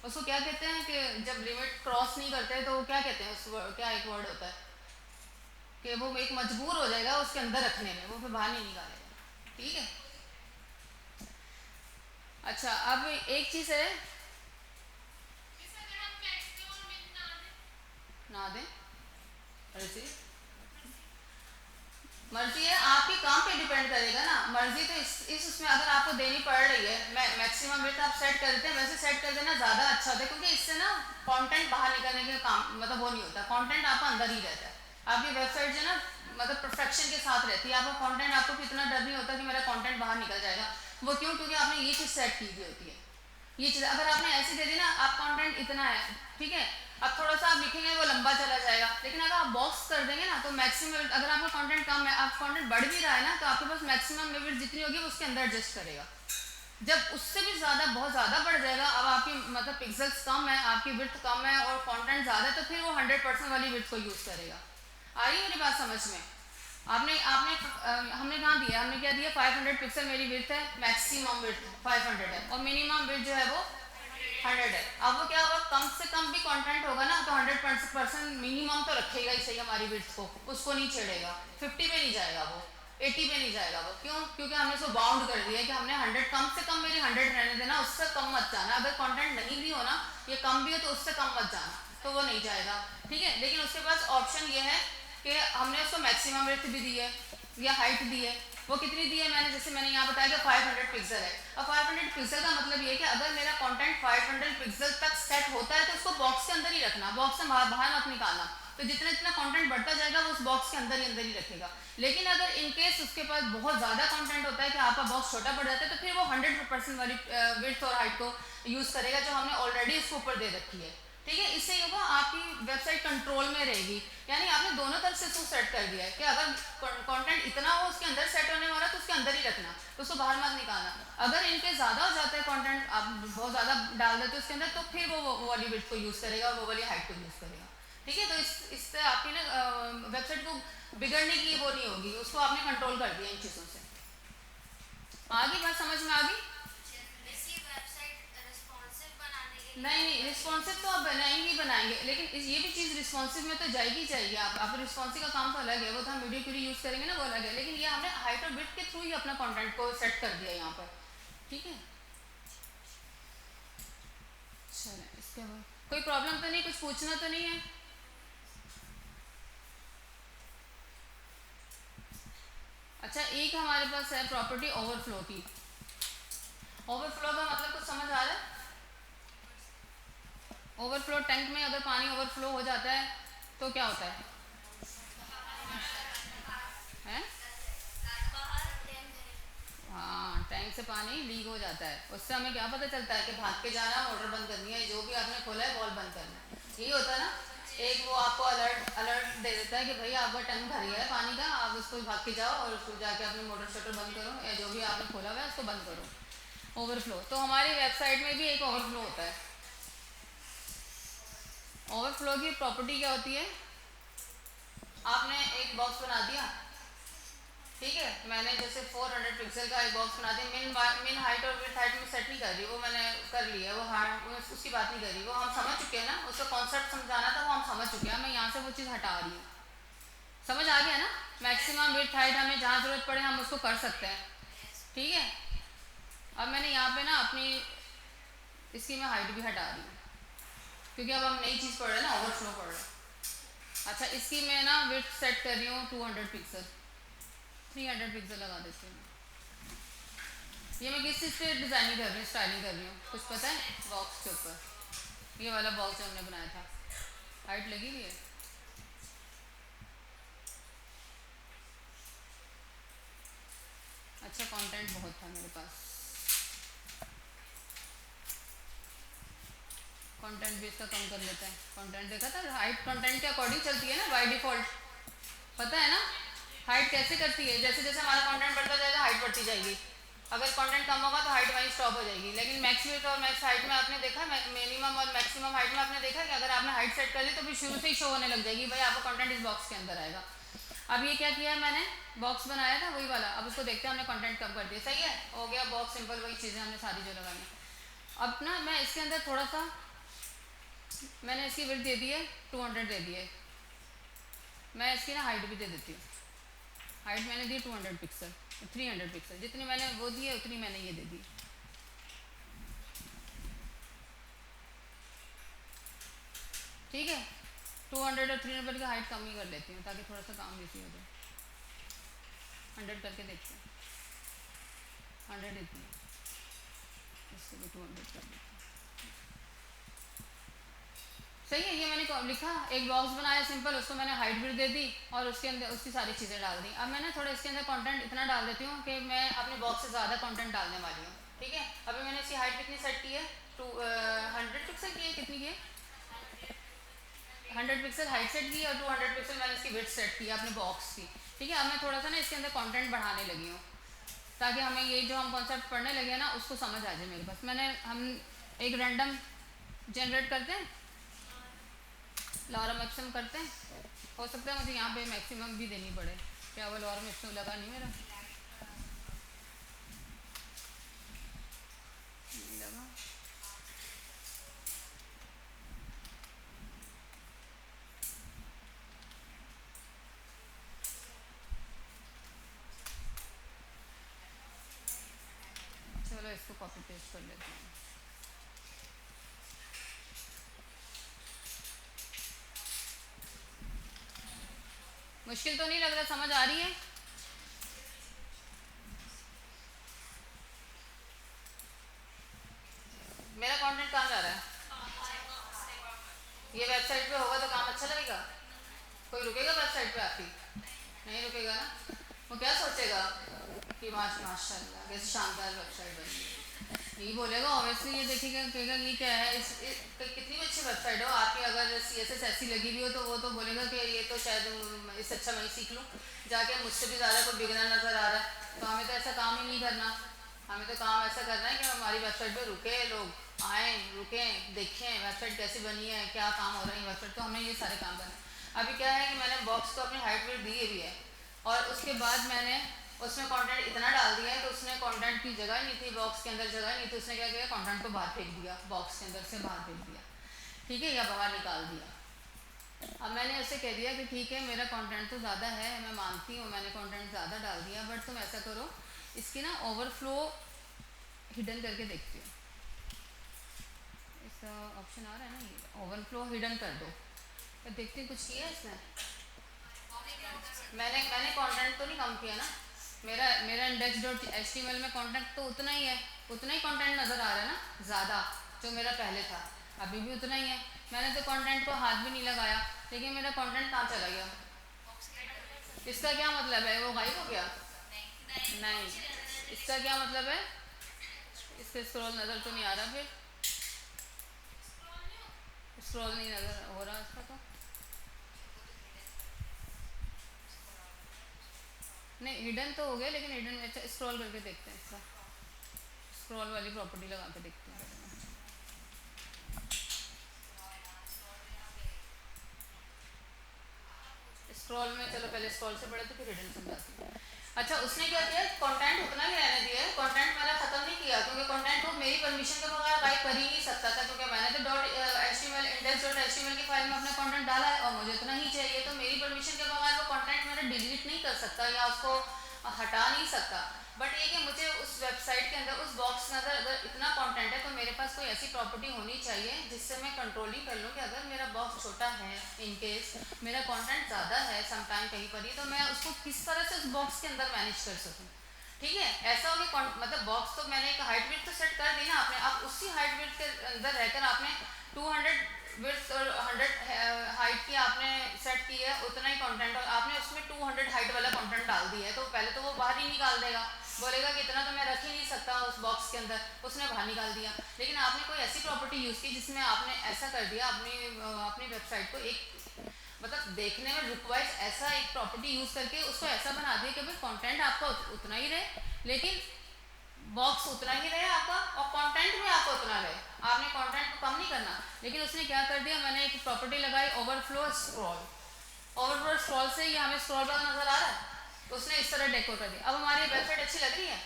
उसको क्या कहते हैं कि जब लिमिट क्रॉस नहीं करते तो क्या कहते हैं, उस क्या एक वर्ड होता है कि वो एक मजबूर हो जाएगा उसके अंदर रखने में, वो फिर बाहर नहीं निकालेगा। ठीक है, अच्छा अब एक चीज़ है, ना दें मर्जी है, आपके काम पे डिपेंड करेगा ना। मर्जी तो इस उसमें अगर आपको देनी पड़ रही है, मैक्सिमम विड्थ आप सेट कर देते हैं, वैसे सेट कर देना ज़्यादा अच्छा होता है, क्योंकि इससे ना कंटेंट बाहर निकलने के काम मतलब वो नहीं होता, कंटेंट आपका अंदर ही रहता है। आपकी वेबसाइट जो ना मतलब परफेक्शन के साथ रहती है, आपका कंटेंट, आपको कितना डर नहीं होता कि मेरा कंटेंट बाहर निकल जाएगा। वो क्यों? क्योंकि आपने ये चीज़ सेट की हुई होती है। ये चीज़ अगर आपने ऐसे दे दी ना, आप कंटेंट इतना है, ठीक है, अब थोड़ा सा आप लिखेंगे वो लंबा चला जाएगा, लेकिन अगर आप बॉक्स कर देंगे ना तो मैक्सिमम, अगर आपका कंटेंट कम है, आप कंटेंट बढ़ भी रहा है ना, तो आपके पास मैक्सिमम में विड्थ जितनी होगी उसके अंदर एडजस्ट करेगा। जब उससे भी ज़्यादा बहुत ज़्यादा बढ़ जाएगा, अब आपकी मतलब पिक्सल्स कम है, आपकी विड्थ कम है और कंटेंट ज़्यादा है, तो फिर वो 100% वाली विड्थ को यूज़ करेगा। आ रही है मेरी बात समझ में? आपने आपने हमने कहाँ दिया, हमने क्या दिया, 500 पिक्सल मेरी विड्थ है, मैक्सिमम विड्थ 500 है और मिनिमम विड्थ जो है वो 100 है। अब वो क्या होगा, कम से कम भी कंटेंट होगा ना तो 100% मिनिमम तो रखेगा ही सही हमारी विड्थ को, उसको नहीं छेड़ेगा, 50 पे नहीं जाएगा वो, 80 पे नहीं जाएगा वो। क्यों? क्योंकि हमने उसको बाउंड कर दिया है कि हमने 100, कम से कम मेरी 100 रहने देना, उससे कम मत जाना। अगर कंटेंट नहीं भी हो ना, ये कम भी हो तो उससे कम मत जाना, तो वो नहीं जाएगा। ठीक है, लेकिन उसके पास ऑप्शन ये है कि हमने उसको मैक्सिमम विड्थ भी दी है या हाइट दी है। वो कितनी दी है मैंने, जैसे मैंने यहाँ बताया कि 500 पिक्सल है। अब 500 पिक्सल का मतलब ये है कि अगर मेरा कंटेंट 500 पिक्सल तक सेट होता है तो उसको बॉक्स के अंदर ही रखना, बॉक्स से बाहर मत निकालना। तो जितना जितना कंटेंट बढ़ता जाएगा वो उस बॉक्स के अंदर ही रखेगा। लेकिन अगर इन केस उसके पास बहुत ज़्यादा कंटेंट होता है कि आपका बॉक्स छोटा पड़ जाता है, तो फिर वो 100% वाली विड्थ और हाइट को यूज़ करेगा जो हमने ऑलरेडी उसके ऊपर दे रखी है। ठीक है, इससे ये होगा आपकी वेबसाइट कंट्रोल में रहेगी, यानी आपने दोनों तरफ से उसको सेट कर दिया है कि अगर कंटेंट इतना हो उसके अंदर सेट होने वाला तो उसके अंदर ही रखना, तो उसको बाहर मत निकालना। अगर इनके ज़्यादा हो जाता है कंटेंट, आप बहुत ज़्यादा डाल देते हो उसके अंदर, तो फिर वो वाली विड्थ को यूज़ करेगा, वो वाली हाइट को यूज़ करेगा। ठीक है, तो इससे आपकी ना वेबसाइट को बिगड़ने की वो नहीं होगी, उसको आपने कंट्रोल कर दिया इन चीज़ों से। आगे बात समझ में आ गई? नहीं, रिस्पॉन्सिव तो आप बनाएंगे, लेकिन ये भी चीज़ रिस्पॉन्सिव में तो जाएगी चाहिए। आप रिस्पॉन्सिव का काम तो अलग है, वो तो हम वीडियो क्यूरी यूज़ करेंगे ना, वो अलग है, लेकिन ये हमने हाइट और विड्थ के थ्रू ही अपना कंटेंट को सेट कर दिया यहाँ पर। ठीक है, चलो इसके बाद कोई प्रॉब्लम तो नहीं, कुछ पूछना तो नहीं है? अच्छा, एक हमारे पास है प्रॉपर्टी ओवरफ्लो की। ओवरफ्लो का मतलब कुछ समझ आ रहा है? ओवरफ्लो, टैंक में अगर पानी ओवरफ्लो हो जाता है तो क्या होता है? हैं? हाँ, टैंक से पानी पानी लीक हो जाता है। उससे हमें क्या पता चलता है कि भाग के जाना, मोटर बंद करनी है, जो भी आपने खोला है वॉल बंद करना है, यही होता है ना। एक वो आपको अलर्ट अलर्ट दे देता है कि भाई आपका टैंक भर गया है पानी का, आप उसको भाग के जाओ और उसको जाके अपनी मोटर शटर बंद करो, या जो भी आपने खोला हुआ है उसको बंद करो। ओवरफ्लो, तो हमारी वेबसाइट में भी एक ओवरफ्लो होता है। ओवरफ्लो की प्रॉपर्टी क्या होती है, आपने एक बॉक्स बना दिया, ठीक है, मैंने जैसे 400 पिक्सल का एक बॉक्स बना दिया, मिन हाइट और विड्थ हाइट में सेट नहीं कर रही, वो मैंने कर लिया, वो उसकी बात नहीं कर रही, वो हम समझ चुके हैं ना, उसका कॉन्सेप्ट समझाना था, वो हम समझ चुके हैं, मैं यहाँ से वो चीज़ हटा रही हूँ। समझ आ गया ना, मैक्सिमम विड्थ हाइट हमें जहाँ ज़रूरत पड़े हम उसको कर सकते हैं, ठीक है। अब मैंने यहाँ पे ना अपनी इसकी मैं हाइट भी हटा रही हूँ, क्योंकि अब हम नई चीज़ पढ़ रहे हैं ना, ओवरफ्लो पढ़ रहे हैं। अच्छा, इसकी मैं ना विड्थ सेट कर रही हूँ 200 पिक्सल, 300 पिक्सल लगा देती हूँ। ये मैं किस चीज़ पे डिज़ाइनिंग कर रही हूँ, स्टाइलिंग कर रही हूँ, कुछ पता है? बॉक्स के ऊपर, ये वाला बॉक्स जो हमने बनाया था, हाइट लगी हुई है। अच्छा, कंटेंट बहुत था मेरे पास, कंटेंट भी इसका कम कर लेते हैं। कंटेंट देखा था, हाइट कंटेंट के अकॉर्डिंग चलती है ना बाय डिफ़ॉल्ट, पता है ना। हाइट कैसे करती है, जैसे जैसे हमारा कंटेंट बढ़ता जाएगा हाइट बढ़ती जाएगी, अगर कंटेंट कम होगा तो हाइट वहीं स्टॉप हो जाएगी। लेकिन मैक्स विड्थ और मैक्स हाइट में आपने देखा, मिनिमम और मैक्सिमम हाइट में आपने देखा कि अगर आपने हाइट सेट कर ली तो फिर शुरू से ही शो होने लग जाएगी, भाई आपका कंटेंट इस बॉक्स के अंदर आएगा। अब ये क्या किया है, मैंने बॉक्स बनाया था वही वाला, अब उसको देखते हैं हमने कंटेंट कम कर दिया, सही है, हो गया बॉक्स सिंपल, वही चीज़ें हमने सारी जो लगाई। अब ना मैं इसके अंदर थोड़ा सा, मैंने इसकी विड्थ दे दी है 200 दे दी है, मैं इसकी ना हाइट भी दे देती हूँ। हाइट मैंने दी 200 पिक्सल, 300 पिक्सल, जितनी मैंने वो दी है उतनी मैंने ये दे दी, ठीक है। 200 और 300 की हाइट कम ही कर लेती हूँ ताकि थोड़ा सा काम इजी हो जाए। 100 करके देखते हैं, 100 इतनी, इसको भी 200 कर देते हैं, सही है। ये मैंने लिखा, एक बॉक्स बनाया सिंपल, उसको मैंने हाइट भी दे दी और उसके अंदर उसकी सारी चीज़ें डाल दी। अब मैंने थोड़ा इसके अंदर कंटेंट इतना डाल देती हूँ कि मैं अपने बॉक्स से ज़्यादा कंटेंट डालने वाली हूँ, ठीक है। अभी मैंने इसकी हाइट कितनी सेट की है, 100 पिक्सल की है, कितनी की है, 100 पिक्सल हाइट सेट की और 200 पिक्सल मैंने इसकी विड्थ सेट की अपने बॉक्स की, ठीक है। अब मैं थोड़ा सा ना इसके अंदर कंटेंट बढ़ाने लगी हूँ ताकि हमें ये जो हम कॉन्सेप्ट पढ़ने लगे ना उसको समझ आ जाए मेरे पास। हम एक रैंडम जनरेट करते हैं, लॉरा मैक्सिमम करते हैं, हो सकता है मुझे यहाँ पे मैक्सिमम भी देनी पड़े, क्या वो लॉरा मैक्सिमम लगा नहीं मेरा, लगा। चलो इसको कॉपी पेस्ट कर लेते हैं। मुश्किल तो नहीं लग रहा, समझ आ रही है? मेरा कंटेंट कहाँ जा रहा है, ये वेबसाइट पे होगा तो काम अच्छा लगेगा, कोई रुकेगा वेबसाइट पे आपकी, नहीं रुकेगा ना। वो क्या सोचेगा कि माशाल्लाह कैसे शानदार वेबसाइट बनी है, यही बोलेगा ऑब्वियसली। ये देखेगा कहेगा ये क्या है, कितनी अच्छी वेबसाइट हो आपकी, अगर CSS ऐसी लगी हुई हो तो वो तो बोलेगा कि ये तो शायद इससे अच्छा मैं सीख लूँ, जाके मुझसे भी ज़्यादा कोई बिगनर नज़र आ रहा है। तो हमें तो ऐसा काम ही नहीं करना, हमें तो काम ऐसा करना है कि हमारी वेबसाइट पर रुके लोग, आएँ रुकें देखें वेबसाइट कैसी बनी है, क्या काम हो रहा है वेबसाइट, तो हमें ये सारे काम करना है। अभी क्या है कि मैंने बॉक्स को अपनी हाइट वेट दी हुई है और उसके बाद मैंने उसमें कंटेंट इतना डाल दिया है तो उसने कंटेंट की जगह नहीं थी, बॉक्स के अंदर जगह नहीं थी, उसने क्या किया कंटेंट को बाहर फेंक दिया, बॉक्स के अंदर से बाहर फेंक दिया, ठीक है, या बाहर निकाल दिया। अब मैंने उसे कह दिया कि ठीक है मेरा कंटेंट तो ज़्यादा है, मैं मानती हूँ मैंने कंटेंट ज़्यादा डाल दिया, बट तुम ऐसा करो इसकी ना ओवरफ्लो हिडन करके देखती हूँ, इसका ऑप्शन आ रहा है ना, ये ओवरफ्लो हिडन कर दो, तो देखती हूँ कुछ किया इसने। मैंने कंटेंट तो नहीं कम किया ना, मेरा मेरा index.html में कंटेंट तो उतना ही है, उतना ही कंटेंट नज़र आ रहा है ना ज़्यादा जो मेरा पहले था, अभी भी उतना ही है। मैंने तो कंटेंट को हाथ भी नहीं लगाया, लेकिन मेरा कंटेंट कहाँ चला गया, इसका क्या मतलब है, वो गायब हो गया? नहीं, इसका क्या मतलब है इससे स्क्रॉल नज़र तो नहीं आ रहा, फिर स्क्रॉल नहीं नज़र हो रहा इसका तो। नहीं हिडन तो हो गया, लेकिन हिडन में अच्छा स्क्रॉल करके देखते हैं इसका, स्क्रॉल वाली प्रॉपर्टी लगा के देखते हैं। स्क्रॉल में चलो पहले स्क्रॉल से पढ़े तो फिर हिडन समझाती हूँ। अच्छा उसने क्या किया, कंटेंट उतना ही रहने दिया है, कंटेंट मेरा खत्म नहीं किया, क्योंकि कंटेंट को मेरी परमिशन के बगैर टाइप कर ही नहीं सकता था, क्योंकि मैंने तो .html index.html की फाइल में अपना कंटेंट डाला है और मुझे उतना ही चाहिए, तो मेरी परमिशन के बगैर वो कंटेंट मेरा डिलीट नहीं कर सकता या उसको हटा नहीं सकता। बट ये कि मुझे उस वेबसाइट के अंदर उस बॉक्स के अंदर अगर इतना कंटेंट है तो मेरे पास कोई ऐसी प्रॉपर्टी होनी चाहिए जिससे मैं कंट्रोलिंग कर लूँ कि अगर मेरा बॉक्स छोटा है, इन केस मेरा कंटेंट ज़्यादा है समटाइम कहीं पर ही, तो मैं उसको किस तरह से उस बॉक्स के अंदर मैनेज कर सकूँ। ठीक है, ऐसा हो कि मतलब बॉक्स तो मैंने एक हाइट विड्थ तो सेट कर दी ना आपने, अब उसी हाइट विड्थ के अंदर रहकर आपने 200 विड्थ और 100 हाइट की आपने सेट की है, उतना ही कंटेंट, और आपने उसमें 200 हाइट वाला कंटेंट डाल दिया है, तो पहले तो वो बाहर ही निकाल देगा, बोलेगा कि इतना तो मैं रख ही नहीं सकता उस बॉक्स के अंदर, उसने बाहर निकाल दिया। लेकिन आपने कोई ऐसी प्रॉपर्टी यूज़ की जिसमें आपने ऐसा कर दिया, अपनी वेबसाइट को एक मतलब देखने में लुक वाइज ऐसा एक प्रॉपर्टी यूज़ करके उसको ऐसा बना दिया कि भाई कंटेंट आपका उतना ही रहे, लेकिन बॉक्स उतना ही रहे आपका, और कंटेंट भी आपका उतना रहे, आपने कंटेंट को कम नहीं करना। लेकिन उसने क्या कर दिया, मैंने एक प्रॉपर्टी लगाई ओवरफ्लो स्क्रॉल, ओवरफ्लो स्क्रॉल से ये हमें स्क्रॉल बार नजर आ रहा है, तो उसने इस तरह डेकोर कर दिया। अब हमारी वेबसाइट अच्छी लग रही है,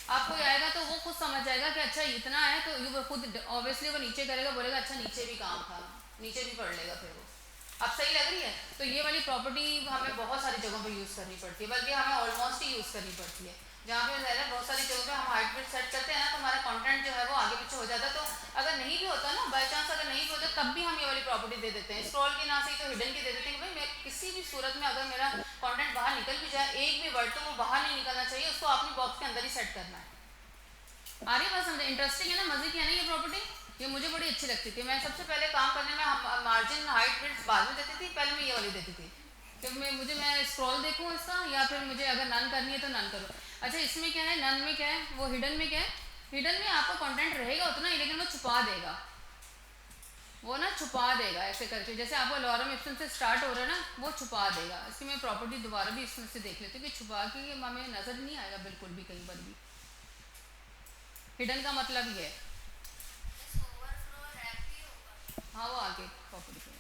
आपको आएगा तो वो खुद समझ जाएगा कि अच्छा इतना है, तो वो खुद ऑब्वियसली वो नीचे करेगा, बोलेगा अच्छा नीचे भी काम था, नीचे भी पढ़ लेगा, फिर वो अब सही लग रही है। तो ये वाली प्रॉपर्टी हमें बहुत सारी जगहों पर यूज़ करनी पड़ती है, बल्कि हमें ऑलमोस्ट ही यूज़ करनी पड़ती है, जहाँ पे ज़्यादा बहुत सारी जगहों पे हम हाइट विड्थ सेट करते हैं ना, तो हमारा कंटेंट जो है वो आगे पीछे हो जाता है, तो अगर नहीं भी होता ना, बाई चांस अगर नहीं भी होता तब भी हम ये वाली प्रॉपर्टी दे देते हैं, स्क्रॉल की ना सही तो हिडन की दे देते हैं कि भाई मैं किसी भी सूरत में अगर मेरा कंटेंट बाहर निकल भी जाए, एक भी वर्ड तो वो बाहर नहीं निकलना चाहिए, उसको अपनी बॉक्स के अंदर ही सेट करना है। आ रही बात समझे, इंटरेस्टिंग है ना, मजे की है ना ये प्रॉपर्टी, ये मुझे बड़ी अच्छी लगती थी। मैं सबसे पहले काम करने में मार्जिन हाइट विड्थ बाद में देती थी, पहले मैं ये वाली देती थी कि मैं स्क्रॉल देखूँ इसका, या फिर मुझे अगर नन करनी है तो नन करूँ। अच्छा इसमें क्या है, नन में क्या है, वो हिडन में क्या है, हिडन में आपका कंटेंट रहेगा उतना ही, लेकिन वो छुपा देगा, वो ना छुपा देगा ऐसे करके, जैसे आपका लॉरम इप्सिम से स्टार्ट हो रहा है ना, वो छुपा देगा। इसकी मैं प्रॉपर्टी दोबारा भी इसमें से देख लेती हूँ कि छुपा के हमें नज़र नहीं आएगा बिल्कुल भी कहीं पर भी। हिडन का मतलब ये है, हाँ वो आगे प्रॉपर्टी करेंगे।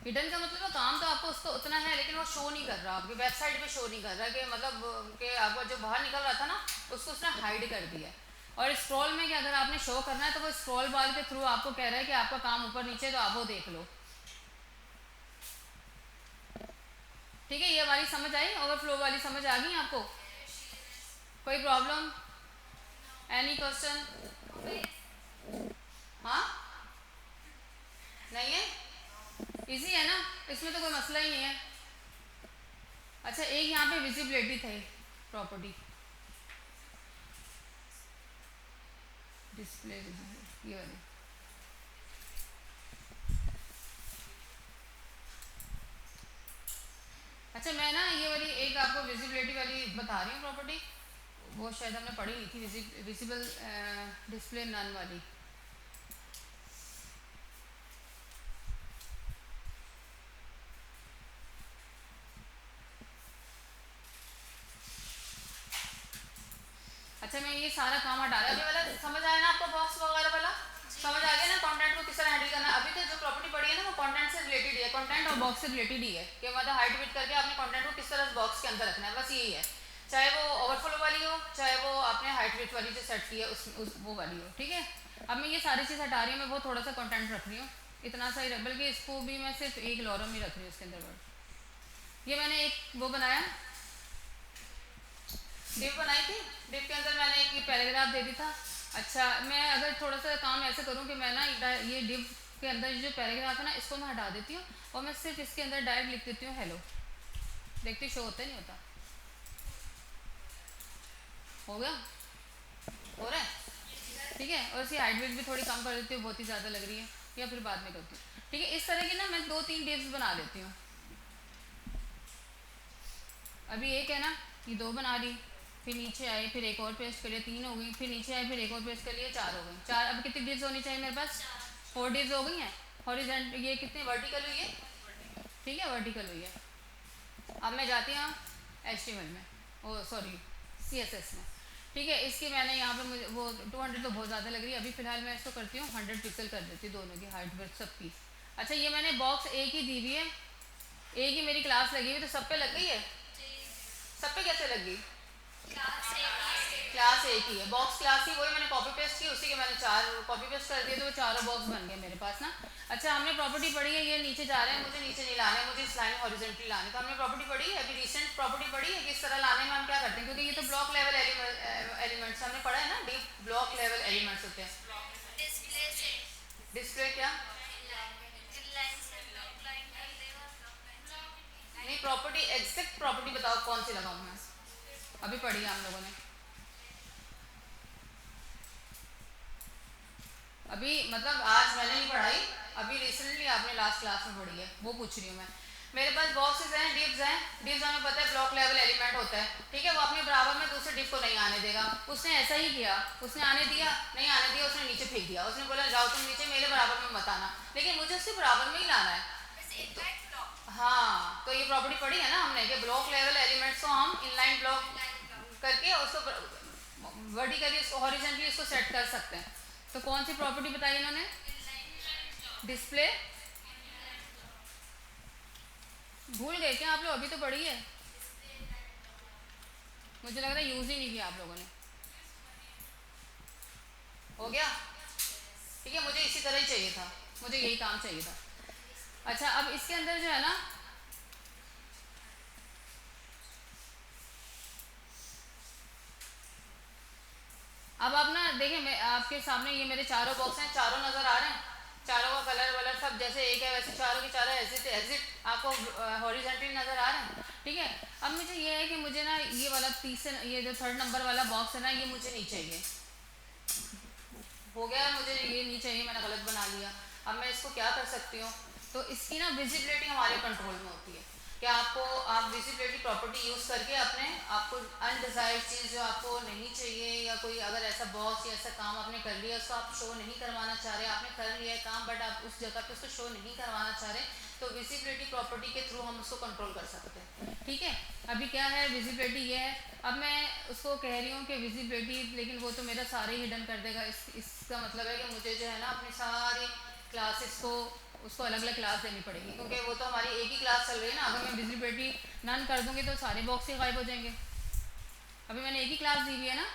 हिडन का मतलब काम तो आपको उसको उतना है, लेकिन वो शो नहीं कर रहा, आपकी वेबसाइट पे शो नहीं कर रहा, कि मतलब कि आपको जो बाहर निकल रहा था ना उसको उसने हाइड कर दिया। और स्क्रॉल में क्या, अगर आपने शो करना है तो वो स्क्रॉल बार के थ्रू आपको कह रहा है कि आपका काम ऊपर नीचे, तो आप वो देख लो। ठीक है, ये वाली समझ आई, ओवरफ्लो वाली समझ आ गई आपको? कोई प्रॉब्लम, एनी क्वेश्चन? हाँ नहीं है, इजी है ना, इसमें तो कोई मसला ही नहीं है। अच्छा एक यहाँ पे विजिबिलिटी थे प्रॉपर्टी, डिस्प्ले ये वाली, अच्छा मैं ना ये वाली एक आपको विजिबिलिटी वाली बता रही हूँ प्रॉपर्टी, वो शायद हमने पढ़ी नहीं थी, विजिबल डिस्प्ले नन वाली। अच्छा मैं ये सारा काम हटा रहा, अभी वाला समझ आया ना आपको, बॉक्स वगैरह वाला समझ आ गया ना, कंटेंट को किस तरह हैंडल करना है। अभी तो जो प्रॉपर्टी पड़ी है ना वो कंटेंट से रिलेटेड ही है, कंटेंट और बॉक्स से रिलेटेड ही है, कि मतलब हाइट विड्थ करके आपने कंटेंट को किस तरह बॉक्स के अंदर रखना है, बस यही है, चाहे वो ओवरफ्लो वाली हो, चाहे वो आपने हाइट विड्थ वाली जो सेट की है वो वाली हो। ठीक है, अब मैं ये सारी चीज़ हटा रही हूँ, मैं बहुत थोड़ा सा कंटेंट रख रही हूँ, इतना सा ही, बल्कि इसको भी मैं सिर्फ एक लॉरम ही रख रही हूँ इसके अंदर। ये मैंने एक वो बनाया, डिव बनाई थी, डिव के अंदर मैंने एक पैराग्राफ दे दी था। अच्छा मैं अगर थोड़ा सा काम ऐसे करूँ कि मैं ना ये डिव के अंदर जो पैराग्राफ है ना इसको मैं हटा देती हूँ, और मैं सिर्फ इसके अंदर डायरेक्ट लिख देती हूँ हेलो, देखती शो होता नहीं होता, हो गया, हो रहा है। ठीक है, और इसकी हाइट वेट भी थोड़ी कम कर देती हूँ, बहुत ही ज़्यादा लग रही है, या फिर बाद में करती हूँ। ठीक है, इस तरह की ना मैं 2-3 डिव्स बना लेती हूँ। अभी एक है ना, ये 2 बना ली, फिर नीचे आए, फिर एक और पेस्ट कर लिया, 3 हो गई, फिर नीचे आए, फिर एक और पेस्ट कर लिया, 4 हो गई। 4, अब कितनी डिव्स होनी चाहिए मेरे पास? 4 डिव्स हो गई हैं। हॉरिजॉन्टल ये कितने वर्टिकल हुई है? ठीक है, वर्टिकल हुई है। अब मैं जाती हूँ HTML में, ओ सॉरी CSS में। ठीक है, इसकी मैंने यहाँ पे मुझे वो 200 तो बहुत ज़्यादा लग रही है, अभी फ़िलहाल मैं इसको करती हूँ 100 पिक्सल कर देती हूँ, दोनों की हाइट वर्थ सबकी। अच्छा, ये मैंने बॉक्स एक ही दी हुई है, एक ही मेरी क्लास लगी हुई, तो सब पे लग गई है? सब पे कैसे लग गई? क्लास एक ही है, बॉक्स क्लास ही, वही मैंने कॉपी पेस्ट की, उसी के मैंने 4 कॉपी पेस्ट कर दिए, तो वो चारों बॉक्स बन गए मेरे पास ना। अच्छा, हमने प्रॉपर्टी पढ़ी है, ये नीचे जा रहे हैं, मुझे नीचे नहीं लाने, मुझे इस लाइन हॉरिजॉन्टली लाने। तो हमने प्रॉपर्टी पढ़ी है, अभी रिसेंट प्रॉपर्टी पढ़ी है कि इस तरह लाने में हम क्या करते हैं, क्योंकि ये तो ब्लॉक लेवल एलिमेंट्स हमने पढ़ा है ना, डीप ब्लॉक लेवल एलिमेंट्स होते हैं। डिस्प्ले क्या? नहीं, प्रॉपर्टी एग्जैक्ट प्रॉपर्टी बताओ कौन सी लगाऊं मैं? अभी पढ़ी है हम लोगों ने, अभी मतलब आज मैंने नहीं पढ़ाई, अभी रिसेंटली आपने लास्ट क्लास में पढ़ी है, वो पूछ रही हूँ मैं। मेरे पास बॉक्सेस हैं, डिव्स हैं, डिव्स हमें पता है ब्लॉक लेवल एलिमेंट होता है, ठीक है, वो अपने बराबर में दूसरे डिव को नहीं आने देगा। उसने ऐसा ही किया, उसने आने दिया, नहीं आने दिया, उसने नीचे फेंक दिया, उसने बोला जाओ तुम नीचे, मेरे बराबर में मत आना, लेकिन मुझे उसके बराबर में ही लाना है। हाँ, तो ये प्रॉपर्टी पढ़ी है ना हमने कि ब्लॉक लेवल एलिमेंट्स को हम इनलाइन ब्लॉक करके उसको वर्टिकली उसको हॉरिजॉन्टली उसको सेट कर सकते हैं। तो कौन सी प्रॉपर्टी बताई इन्होंने? डिस्प्ले। भूल गए क्या आप लोग? अभी तो पढ़ी है, मुझे लग रहा है यूज ही नहीं किया आप लोगों ने। हो गया? ठीक है, मुझे इसी तरह ही चाहिए था, मुझे यही काम चाहिए था। अच्छा, अब इसके अंदर जो है ना, अब आप ना देखें, मैं आपके सामने ये मेरे चारों बॉक्स हैं, चारों नज़र आ रहे हैं, चारों का कलर वलर सब जैसे एक है वैसे चारों के चारों एग्जिट आपको हॉरिजॉन्टली नज़र आ रहे हैं। ठीक है, अब मुझे ये है कि मुझे ना ये वाला ये जो 3rd नंबर वाला बॉक्स है ना, ये मुझे नहीं चाहिए। हो गया, मुझे ये नहीं चाहिए, मैंने गलत बना लिया। अब मैं इसको क्या कर सकती हूँ, तो इसकी ना विजिबिलिटी हमारे कंट्रोल में होती है कि आप विजिबिलिटी प्रॉपर्टी यूज़ करके अपने आपको अनडिजायर्ड चीज़ जो आपको नहीं चाहिए, या कोई अगर ऐसा बॉक्स या ऐसा काम आपने कर लिया उसको आप शो नहीं करवाना चाह रहे, आपने कर लिया है काम बट आप उस जगह पे उसको शो नहीं करवाना चाह रहे, तो विजिबिलिटी प्रॉपर्टी के थ्रू हम उसको कंट्रोल कर सकते हैं। ठीक है, अभी क्या है विजिबिलिटी ये है, अब मैं उसको कह रही हूँ कि विजिबिलिटी, लेकिन वो तो मेरा सारे हिडन कर देगा। इसका मतलब है कि मुझे जो है ना अपनी सारी क्लासेस को उसको अलग अलग क्लास देनी पड़ेगी, क्योंकि वो तो हमारी एक ही क्लास चल रही है ना। अगर मैं विजिबिलिटी नन कर दूंगी तो सारे बॉक्स ही गायब हो जाएंगे। अभी मैंने एक ही क्लास दी हुई है ना,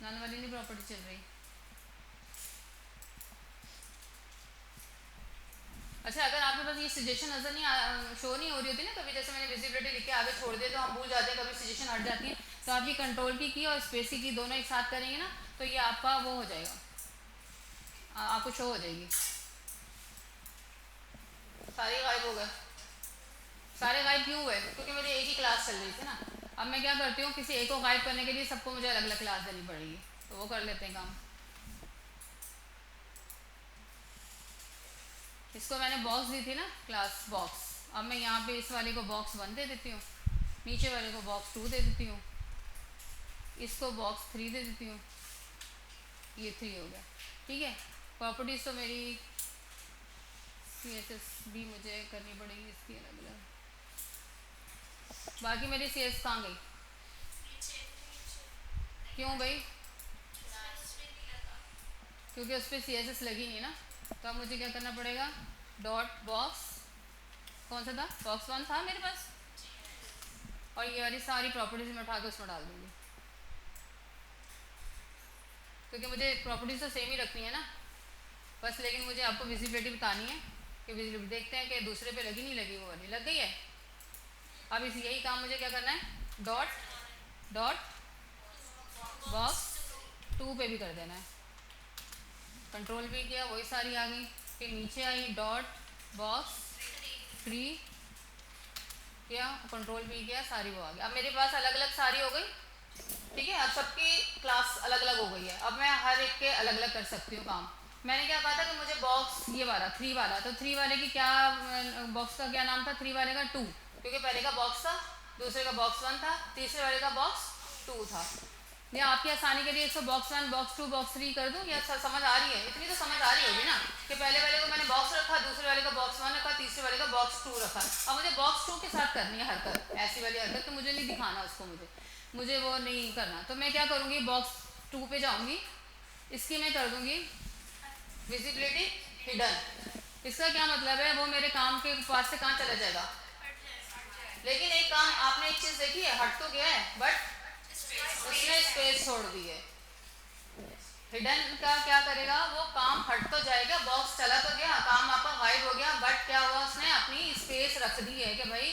नन वाली नहीं प्रॉपर्टी चल रही। अच्छा, अगर आपके पास ये सजेशन नजर नहीं शो नहीं हो रही होती ना कभी, जैसे मैंने विजिबिलिटी लिख के आगे छोड़ दिया तो हम भूल जाते हैं, कभी सजेशन हट जाती है, तो आप ये कंट्रोल की और स्पेस की दोनों एक साथ करेंगे ना, तो ये आपका वो हो जाएगा, आपको शो हो जाएगी। सारे गायब हो गए। सारे गायब क्यों हुए? क्योंकि मेरी एक ही क्लास चल रही थी ना। अब मैं क्या करती हूँ, किसी एक को गायब करने के लिए सबको मुझे अलग अलग क्लास देनी पड़ेगी, तो वो कर लेते हैं काम। इसको मैंने बॉक्स दी थी ना, क्लास बॉक्स, अब मैं यहाँ पे इस वाले को बॉक्स 1 दे देती हूँ, नीचे वाले को बॉक्स 2 दे देती हूँ, इसको बॉक्स 3 दे देती हूँ, ये 3 हो गया। ठीक है, प्रॉपर्टीज तो मेरी CSS भी मुझे करनी पड़ेगी इसकी अलग अलग। बाकी मेरी CS कहाँ गई? क्यों भाई? क्योंकि उस पर CSS लगी नहीं ना, तो अब मुझे क्या करना पड़ेगा, डॉट बॉक्स, कौन सा था, बॉक्स 1 था मेरे पास, और ये वाली सारी प्रॉपर्टीज मैं उठा के उसमें डाल दूँगी, क्योंकि मुझे प्रॉपर्टीज तो सेम ही रखनी है ना बस, लेकिन मुझे आपको विजिबिलिटी बतानी है कि विजिबिलिटी देखते हैं कि दूसरे पे लगी नहीं लगी, वो वाली लग गई है। अब इस यही काम मुझे क्या करना है, डॉट डॉट बॉक्स 2 पे भी कर देना है, कंट्रोल भी किया, वही सारी आ गई, फिर नीचे आई डॉट बॉक्स 3 किया, कंट्रोल भी किया, सारी वो आ गई। अब मेरे पास अलग अलग सारी हो गई। ठीक है, अब सबकी क्लास अलग अलग हो गई है, अब मैं हर एक के अलग अलग कर सकती हूँ काम। मैंने क्या कहा था कि मुझे बॉक्स ये वाला 3 वाला, तो 3 वाले की क्या, बॉक्स का क्या नाम था 3 वाले का, 2, क्योंकि पहले का बॉक्स था, दूसरे का बॉक्स 1 था, तीसरे वाले का बॉक्स 2 था। या आपकी आसानी के लिए इसको बॉक्स 1, बॉक्स 2, बॉक्स 3 कर दूं, या समझ आ रही है? इतनी तो समझ आ रही होगी ना कि पहले वाले को मैंने बॉक्स रखा, दूसरे वाले का बॉक्स 1 रखा, तीसरे वाले का बॉक्स 2 रखा। अब मुझे बॉक्स 2 के साथ करनी है हरकत, ऐसी वाली हरकत, तो मुझे नहीं दिखाना उसको, मुझे वो नहीं करना। तो मैं क्या करूँगी, बॉक्स 2 पे जाऊँगी, इसकी मैं कर दूँगी विजिबिलिटी हिडन। इसका क्या मतलब है, वो मेरे काम के पास से कहाँ चला जाएगा। लेकिन एक काम आपने एक चीज़ देखी है, हट तो गया है बट उसने स्पेस छोड़ दी है। हिडन का क्या करेगा, वो काम हट तो जाएगा, बॉक्स चला तो गया, काम आपका गायब हो गया, बट क्या हुआ, उसने अपनी स्पेस रख दी है कि भाई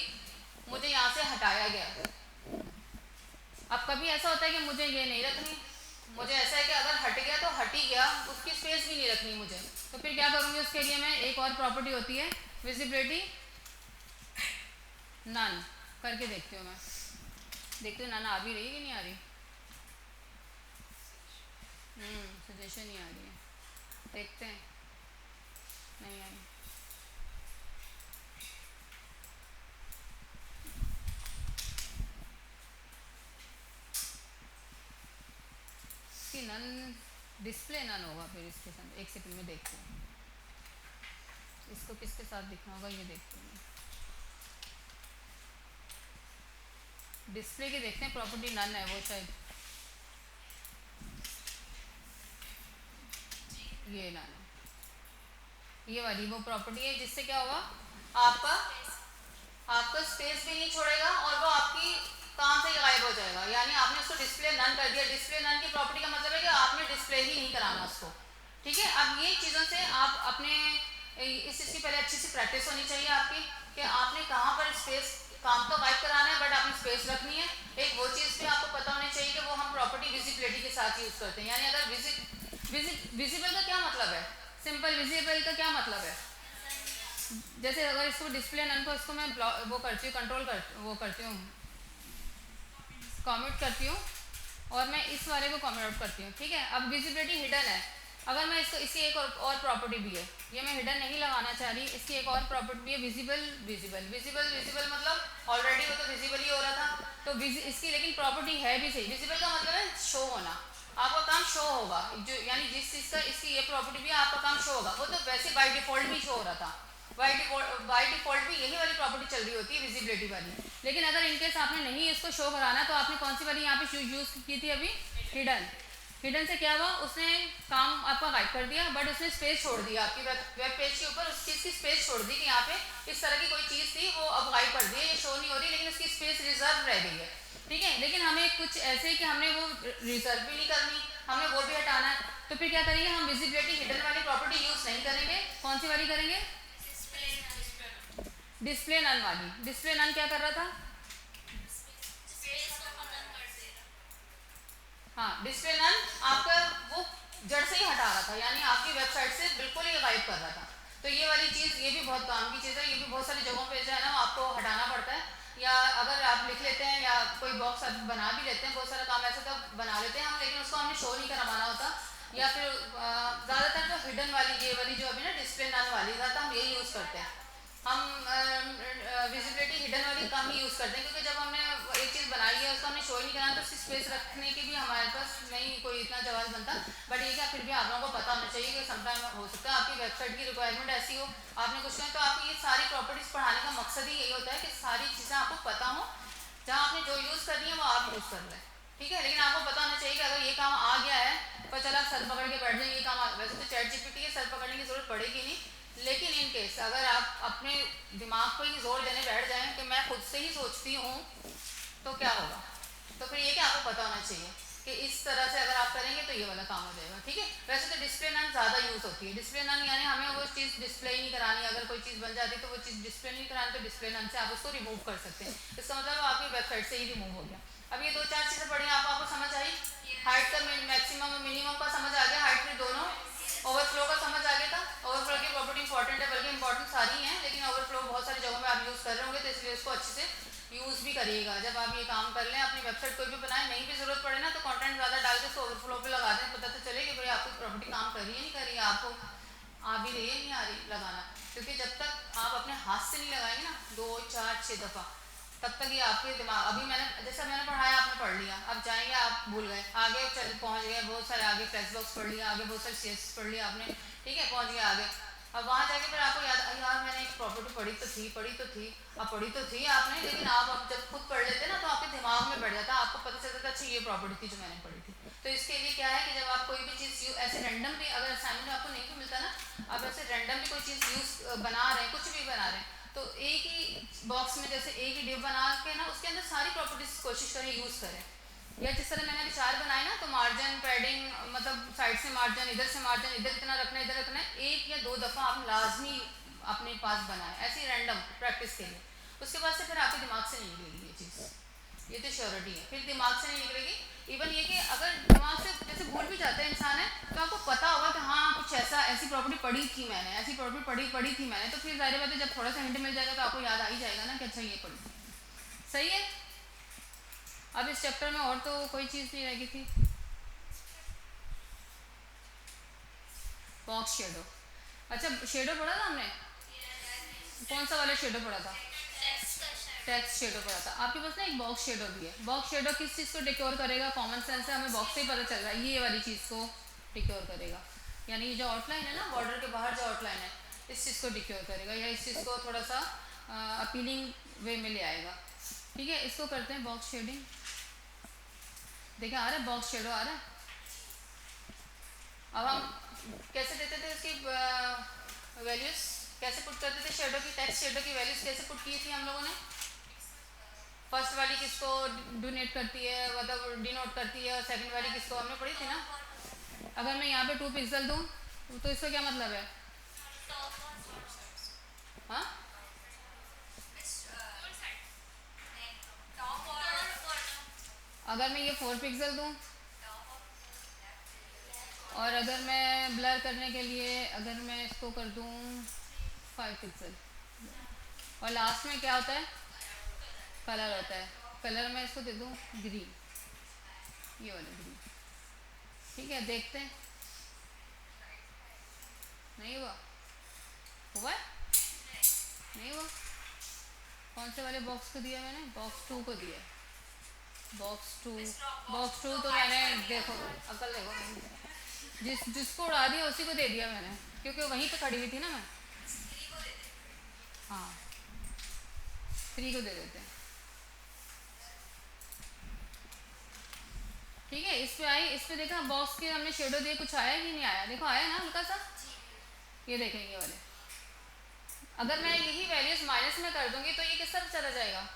मुझे यहाँ से हटाया गया। अब कभी ऐसा होता है कि मुझे ये नहीं रखनी, मुझे ऐसा है कि अगर हट गया तो हट ही गया, उसकी स्पेस भी नहीं रखनी मुझे, तो फिर क्या करूँगी, उसके लिए मैं एक और प्रॉपर्टी होती है विजिबिलिटी नन, करके देखती हूँ। मैं देखती हूँ नन आ भी रही है कि नहीं आ रही। सजेशन नहीं आ रही है, देखते हैं। नहीं आई। इसकी नन डिस्प्ले नन होगा फिर इसके साथ। एक सेकंड में देखते हैं इसको किसके साथ दिखना होगा, ये देखते हैं। डिस्प्ले की देखते हैं, प्रॉपर्टी नन है वो शायद, ये नन है, ये वाली वो प्रॉपर्टी है जिससे क्या होगा, आपका स्पेस भी नहीं छोड़ेगा और वो आपकी काम से ही गायब हो जाएगा। यानी आपने उसको डिस्प्ले नन कर दिया। डिस्प्ले नन की प्रॉपर्टी का मतलब है कि आपने डिस्प्ले ही नहीं कराना उसको, ठीक है। अब ये चीज़ों से आप अपने इस चीज़ की पहले अच्छी सी प्रैक्टिस होनी चाहिए आपकी कि आपने कहाँ पर स्पेस, काम तो गायब कराना है बट आपने स्पेस रखनी है। एक वो चीज़ भी आपको पता होनी चाहिए कि वो हम प्रॉपर्टी विजिबिलिटी के साथ यूज़ करते हैं। यानी अगर विजिबल का क्या मतलब है, सिंपल विजिबल का क्या मतलब है, जैसे अगर इसको डिस्प्ले नन को इसको मैं वो करती हूँ, वो करती हूँ, कमेंट करती हूँ और मैं इस वाले को कमेंट आउट करती हूँ, ठीक है। अब विजिबिलिटी हिडन है, अगर मैं इसको, इसकी एक और प्रॉपर्टी भी है, ये मैं हिडन नहीं लगाना चाह रही, इसकी एक और प्रॉपर्टी भी है विजिबल मतलब ऑलरेडी वो तो विजिबल ही हो रहा था, तो इसकी लेकिन प्रॉपर्टी है भी सही। विजिबल का मतलब है शो होना, आपका काम शो होगा, जो यानी जिस चीज़ का इसकी ये प्रॉपर्टी भी है, आपका काम शो होगा। वो तो वैसे बाय डिफॉल्ट भी शो हो रहा था, बाय डिफॉल्ट भी यही वाली प्रॉपर्टी चल रही होती है विजिबिलिटी वाली। लेकिन अगर इनकेस आपने नहीं इसको शो कराना तो आपने कौन सी वाली यहाँ पे यूज़ की थी अभी, हिडन से क्या हुआ, उसने काम आपका गायब कर दिया बट उसने स्पेस छोड़ दिया आपकी वेब पेज के ऊपर, उस चीज़ की स्पेस छोड़ दी कि यहाँ पे इस तरह की कोई चीज़ थी वो अब गायब कर दी है, ये शो नहीं हो रही, लेकिन उसकी स्पेस रिजर्व रह गई है, ठीक है। लेकिन हमें कुछ ऐसे कि हमने वो रिजर्व भी नहीं करनी, हमने वो भी हटाना है, तो फिर क्या करेंगे, हम विजिबिलिटी हिडन वाली प्रॉपर्टी यूज़ नहीं करेंगे। कौन सी वाली करेंगे, डिस्प्ले नन वाली। डिस्प्ले नन क्या कर रहा था, हाँ, डिस्प्ले नन आपका वो जड़ से ही हटा रहा था, यानी आपकी वेबसाइट से बिल्कुल ही गायब कर रहा था। तो ये वाली चीज़, ये भी बहुत काम की चीज़ है, ये भी बहुत सारी जगहों पे जो है ना आपको हटाना पड़ता है। या अगर आप लिख लेते हैं या कोई बॉक्स आप बना भी लेते हैं, बहुत सारा काम ऐसा तो बना लेते हैं हम, लेकिन उसको हमने शो नहीं करवाना होता, या फिर ज़्यादातर जो हिडन वाली, ये वाली जो अभी ना डिस्प्ले नन वाली, ज़्यादा हम यही यूज़ करते हैं। हम विजिबिलिटी हिडन वाली कम ही यूज़ करते हैं, क्योंकि जब हमने एक चीज़ बनाई है उसको हमने शो ही नहीं करना, तो उसकी स्पेस रखने की भी हमारे पास नहीं कोई इतना जवाब बनता। बट ये क्या, फिर भी आप लोगों को पता होना चाहिए कि समटाइम हो सकता है आपकी वेबसाइट की रिक्वायरमेंट ऐसी हो, आपने कुछ कहें, तो आपकी ये सारी प्रॉपर्टीज़ पढ़ाने का मकसद ही यही होता है कि सारी चीज़ें आपको पता हो, जहाँ आपने जो यूज़ करनी है वो आप यूज़ कर लें, ठीक है। लेकिन आपको पता होना चाहिए कि अगर ये काम आ गया है तो चल आप सर पकड़ के बैठ जाएंगे, ये काम वैसे तो चैट जीपीटी है, सर पकड़ने की ज़रूरत पड़ेगी नहीं, लेकिन इन केस अगर आप अपने दिमाग को ही जोर देने बैठ जाएं कि मैं खुद से ही सोचती हूँ, तो क्या होगा, तो फिर ये कि आपको पता होना चाहिए कि इस तरह से अगर आप करेंगे तो ये वाला काम हो जाएगा, ठीक है। वैसे तो डिस्प्ले नन ज़्यादा यूज़ होती है, डिस्प्ले नन यानी हमें वो चीज़ डिस्प्ले ही नहीं करानी, अगर कोई चीज़ बन जाती है तो वो चीज़ डिस्प्ले नहीं करानी, तो डिस्प्ले नन से आप उसको रिमूव कर सकते हैं, इसका मतलब आपकी वेबसाइट से ही रिमूव हो गया। अब ये 2-4 चीज़ें पढ़ी आपको समझ आई, हाइट का मैक्सिमम और मिनिमम का समझ आ गया, हाइट में दोनों, ओवरफ्लो का समझ आ गया था। ओवरफ्लो की प्रॉपर्टी इंपॉर्टेंट है, बल्कि इंपॉर्टेंट सारी हैं, लेकिन ओवरफ्लो बहुत सारी जगहों में आप यूज़ कर रहे होंगे, तो इसलिए उसको अच्छे से यूज़ भी करिएगा। जब आप ये काम कर लें, अपनी वेबसाइट कोई भी बनाए, नहीं भी ज़रूरत पड़े ना तो कंटेंट ज़्यादा डाल के उसको ओवरफ्लो पे लगा दें, पता तो चले कि भाई आपको प्रॉपर्टी काम कर रही है नहीं कर रही है, आपको आ भी रही है नहीं आ रही लगाना, क्योंकि जब तक आप अपने हाथ से नहीं लगाएंगे ना 2, 4, 6 दफ़ा, तब तक ये आपके दिमाग, अभी मैंने जैसा मैंने पढ़ाया आपने पढ़ लिया, अब जाएंगे आप भूल गए, आगे चल पहुंच गए, बहुत सारे आगे टेक्स्ट बॉक्स पढ़ लिया, आगे बहुत सारे सीएस पढ़ लिया आपने, ठीक है, पहुंच गए आगे। अब वहाँ जाके फिर आपको याद, यार मैंने एक प्रॉपर्टी पढ़ी तो थी अब पढ़ी तो थी आपने, लेकिन आप अब जब खुद पढ़ लेते ना तो आपके दिमाग में बैठ जाता, आपको पता चलता था अच्छा ये प्रॉपर्टी थी जो मैंने पढ़ी थी। तो इसके लिए क्या है कि जब आप कोई भी चीज़ ऐसे रैंडम भी, अगर असाइनमेंट में आपको नहीं भी मिलता ना, आप ऐसे रैंडम भी कोई चीज़ यूज़ बना रहे हैं, कुछ भी बना रहे हैं, तो एक ही बॉक्स में जैसे एक ही डिव बना के ना उसके अंदर सारी प्रॉपर्टीज कोशिश करें यूज़ करें। या जिस तरह मैंने अभी 4 बनाए ना, तो मार्जिन, पैडिंग, मतलब साइड से मार्जिन, इधर से मार्जिन, इधर इतना रखना है, इधर रखना है, 1 या 2 दफ़ा आप लाजमी अपने पास बनाए, ऐसे रैंडम प्रैक्टिस के लिए। उसके बाद से फिर आपके दिमाग से नहीं निकलेगी ये चीज़, ये तो श्योरिटी है, फिर दिमाग से नहीं निकलेगी। इवन ये कि अगर दिमाग से जैसे भूल भी जाते हैं इंसान है, तो आपको पता होगा कि हाँ कुछ ऐसी प्रॉपर्टी पढ़ी थी मैंने, ऐसी प्रॉपर्टी पढ़ी थी मैंने, तो फिर जाहिर बात है जब थोड़ा सा हिंट मिल जाएगा तो आपको याद आ ही जाएगा ना कि अच्छा ये पढ़ी थी। सही है। अब इस चैप्टर में और तो कोई चीज़ नहीं रह गई थी। बॉक्स शेडो, अच्छा शेडो पढ़ा था हमने, कौन सा वाला शेडो पढ़ा था? टेक्स्ट शेडो पढ़ा था। आपके पास ना एक बॉक्स शेडो भी है। बॉक्स शेडो किस चीज़ को डिक्योर करेगा? कॉमन सेंस है, हमें बॉक्स से ही पता चल रहा है, ये वाली चीज़ को डिक्योर करेगा, यानी ये जो आउटलाइन है ना, बॉर्डर के बाहर जो आउटलाइन है, इस चीज़ को डिक्योर करेगा, या इस चीज़ को थोड़ा सा अपीलिंग वे में ले आएगा। ठीक है, इसको करते हैं बॉक्स शेडिंग। देखिए आ रहा है, बॉक्स शेडो आ रहा है। अब हम कैसे देते थे उसकी वैल्यूज़, कैसे पुट करते थे शेडो की, टेक्स्ट शेडो की वैल्यूज़ कैसे पुट की थी हम लोगों ने? फर्स्ट वाली किसको डोनेट करती है, मतलब डिनोट करती है, और सेकंड वाली किसको, हमने पढ़ी थी ना। अगर मैं यहाँ पे 2 पिक्सल दूँ तो इसका क्या मतलब है? हाँ, अगर मैं ये 4 पिक्सल दूँ, और अगर मैं ब्लर करने के लिए अगर मैं इसको कर दूँ 5 पिक्सल, और लास्ट में क्या होता है? कलर होता है। कलर मैं इसको दे दूँ ग्रीन, ये वाला ग्रीन। ठीक है, देखते हैं। नहीं हुआ? हुआ? नहीं हुआ? कौन से वाले बॉक्स को दिया मैंने? बॉक्स 2 को दिया। बॉक्स टू तो मैंने, देखो अकल देखो, जिसको उड़ा दिया उसी को दे दिया मैंने, क्योंकि वहीं पे खड़ी हुई थी ना मैं। हाँ, 3 को दे देते हैं। ठीक है, इस पे आई, इस पे देखा बॉक्स के हमने शेडो दिए, कुछ आया कि नहीं आया? देखो आया ना हल्का सा, ये देखेंगे वाले। अगर मैं यही वैल्यूज माइनस में कर दूंगी तो ये किस तरफ चला जाएगा?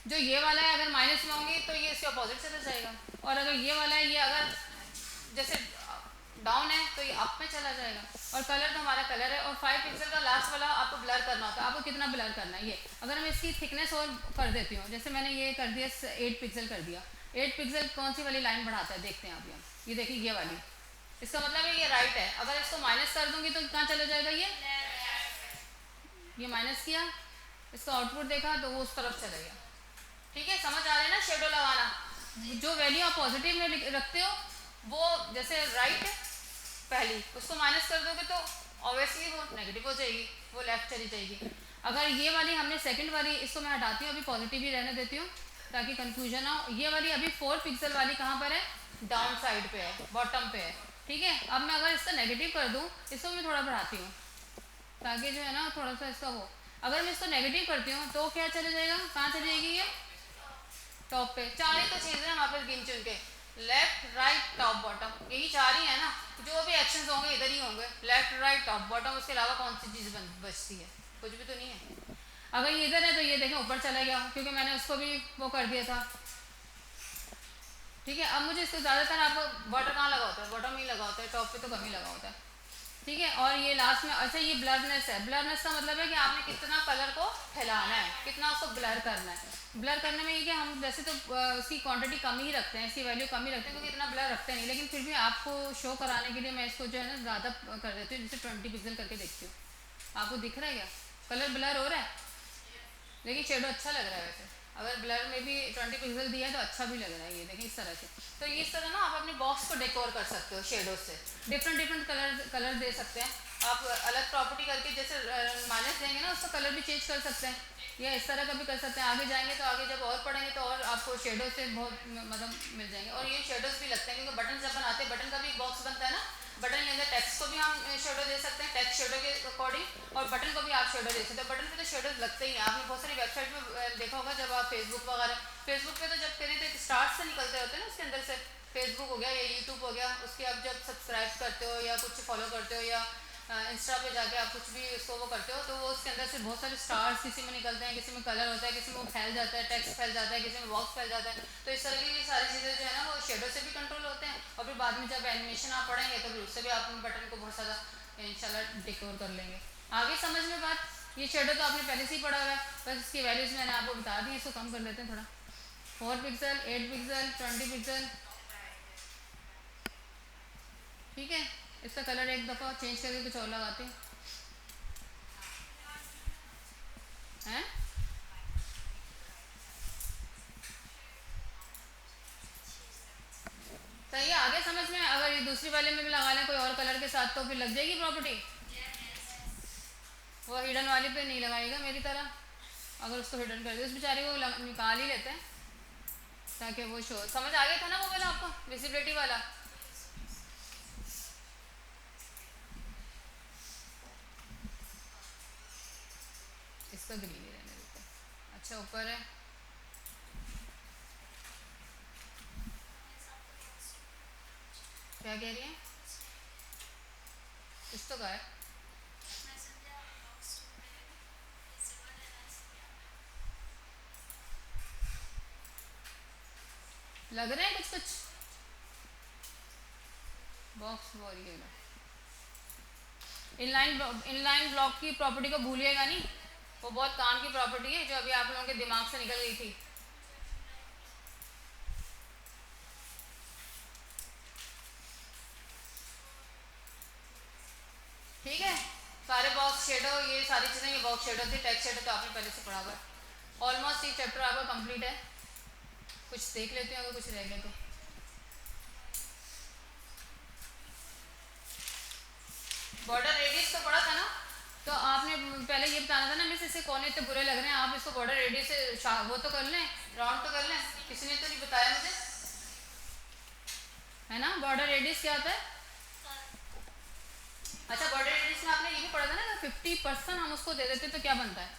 जो ये वाला है अगर माइनस में होंगी तो ये इसके अपोजिट चला जाएगा, और अगर ये वाला है, ये अगर जैसे डाउन है तो ये अप में चला जाएगा। और कलर तो हमारा कलर है, और 5 पिक्सल का लास्ट वाला आपको ब्लर करना होता है। आपको कितना ब्लर करना है? ये अगर मैं इसकी थिकनेस और कर देती हूँ, जैसे मैंने ये कर दिया 8 पिक्सल कर दिया, 8 पिक्सल कौन सी वाली लाइन बढ़ाता है देखते हैं आप। ये देखिए ये वाली, इसका मतलब है ये राइट है। अगर इसको माइनस कर दूंगी तो कहाँ चला जाएगा? ये माइनस किया, इसका आउटपुट देखा तो वो उस तरफ चला गया। ठीक है, समझ आ रहा है ना शेडो लगाना? जो वैल्यू आप पॉजिटिव में रखते हो वो जैसे राइट है पहली, उसको माइनस कर दोगे तो ऑब्वियसली वो नेगेटिव हो जाएगी, वो लेफ्ट चली जाएगी। अगर ये वाली हमने सेकंड वाली, इसको मैं हटाती हूँ, अभी पॉजिटिव ही रहने देती हूँ ताकि कंफ्यूजन ना हो। ये वाली अभी 4 पिक्सल वाली कहाँ पर है? डाउन साइड पे है, बॉटम पे है। ठीक है, अब मैं अगर इसका नेगेटिव कर दूँ, इसको मैं थोड़ा बढ़ाती हूँ ताकि जो है ना थोड़ा सा इसका हो। अगर मैं इसको नेगेटिव करती हूँ तो क्या चले जाएगा? कहाँ चली जाएगी? ये टॉप पे। 4 ही तो चीज़ें हैं हमारे पास गिन चुन के, लेफ्ट राइट टॉप बॉटम, यही 4 ही है ना। जो भी एक्शंस होंगे इधर ही होंगे, लेफ्ट राइट टॉप बॉटम, उसके अलावा कौन सी चीज़ बचती है? कुछ भी तो नहीं है। अगर ये इधर है तो ये देखें ऊपर चला गया, क्योंकि मैंने उसको भी वो कर दिया था। ठीक है, अब मुझे इसको ज़्यादातर आपको बॉर्डर कहाँ लगा होता है? बॉटम ही लगा होता है, टॉप पे तो कम ही लगा होता है। ठीक है, और ये लास्ट में, अच्छा ये ब्लरनेस है। ब्लरनेस का मतलब है कि आपने कितना कलर को फैलाना है, कितना उसको ब्लर करना है। ब्लर करने में ये कि हम वैसे तो उसकी क्वांटिटी कम ही रखते हैं, इसकी वैल्यू कम ही रखते हैं, क्योंकि इतना ब्लर रखते नहीं, लेकिन फिर भी आपको शो कराने के लिए मैं इसको जो है ना ज़्यादा कर देती हूँ। जैसे 20 पिक्सल करके देखती हूँ, आपको दिख रहा है क्या कलर ब्लर हो रहा है? लेकिन शेडो अच्छा लग रहा है वैसे, अगर ब्लर में भी 20 पिक्सल दिया है तो अच्छा भी लग रहा है। ये देखिए इस तरह से। तो इस तरह ना आप अपने बॉक्स को डेकोर कर सकते हो शेडो से, डिफरेंट कलर दे सकते हैं आप। अलग प्रॉपर्टी करके जैसे माइनस देंगे ना, उसका कलर भी चेंज कर सकते हैं। या इस तरह का भी कर सकते हैं। आगे जाएंगे तो आगे जब और पढ़ेंगे तो और आपको शेडो से बहुत मतलब मिल जाएंगे। और ये शेडोज भी लगते हैं क्योंकि बटन जब बनाते हैं, बटन का भी एक बॉक्स बनता है ना, बटन के अंदर टेक्स्ट को भी हम शेडो दे सकते हैं, टेक्स्ट शेडो के अकॉर्डिंग, और बटन को भी आप शेडो दे सकते हैं। बटन पे तो शेडोज लगते ही हैं, आपने बहुत सारी वेबसाइट में देखा होगा। जब आप फेसबुक वगैरह, फेसबुक पे तो जब करें तो स्टार्ट से निकलते होते हैं ना उसके अंदर से, फेसबुक हो गया या यूट्यूब हो गया, उसके आप जब सब्सक्राइब करते हो या कुछ फॉलो करते हो या इंस्टा पे जाके आप कुछ भी उसको वो करते हो, तो वो उसके अंदर से बहुत सारे स्टार्स किसी में निकलते हैं, किसी में कलर होता है, किसी में वो फैल जाता है, टेक्स्ट फैल जाता है, किसी में बॉक्स फैल जाता है। तो इस तरह की ये सारी चीज़ें जो है ना वो शेडो से भी कंट्रोल होते हैं, और फिर बाद में जब एनिमेशन आप पढ़ेंगे तो फिर उससे भी आप बटन को बहुत ज़्यादा इंशाल्लाह टेक ओवर कर लेंगे। आगे समझ में बात, ये शेडो तो आपने पहले से ही पढ़ा हुआ है, बस इसकी वैल्यूज़ मैंने आपको बता दी, इसको कम कर लेते हैं थोड़ा। 4 पिक्सल, 8 पिक्सल, 20 पिक्सल, ठीक है। इसका कलर एक दफ़ा चेंज करके कुछ और लगाते हैं, हैं? सही है। आगे समझ में, अगर ये दूसरी वाले में भी लगा लें कोई और कलर के साथ तो फिर लग जाएगी प्रॉपर्टी। वो हिडन वाली पे नहीं लगाएगा मेरी तरह, अगर उसको हिडन कर दे उस बेचारे को निकाल ही लेते हैं ताकि वो शो। समझ आ गया था ना वो वाला आपको, विजिबिलिटी वाला? इसका ग्रीन ही रहने देते हैं। अच्छा ऊपर है, क्या कह रही है? कुछ तो कहा है। लग रहे हैं कुछ कुछ बॉक्स बोलिएगा। इनलाइन ब्लॉक की प्रॉपर्टी को भूलिएगा नहीं, वो बहुत काम की प्रॉपर्टी है जो अभी आप लोगों के दिमाग से निकल गई थी। ठीक है, सारे बॉक्स शेडो, ये सारी चीज़ें, ये बॉक्स शेडो थी, टेक्स्ट शेडो तो आपने पहले से पढ़ा हुआ है। ऑलमोस्ट ये चैप्टर आपका कंप्लीट है। कुछ देख लेते हैं अगर कुछ रह गया तो। बॉर्डर रेडियस तो पढ़ा था ना, तो आपने पहले ये बताना था ना मिस इससे कोने इतने बुरे लग रहे हैं, आप इसको बॉर्डर रेडियस से वो तो कर लें, राउंड तो कर लें। किसी ने तो नहीं बताया मुझे, है ना? बॉर्डर रेडियस क्या होता है? अच्छा, बॉर्डर रेडियस में आपने ये भी पढ़ा था ना, 50% हम उसको दे देते तो क्या बनता है?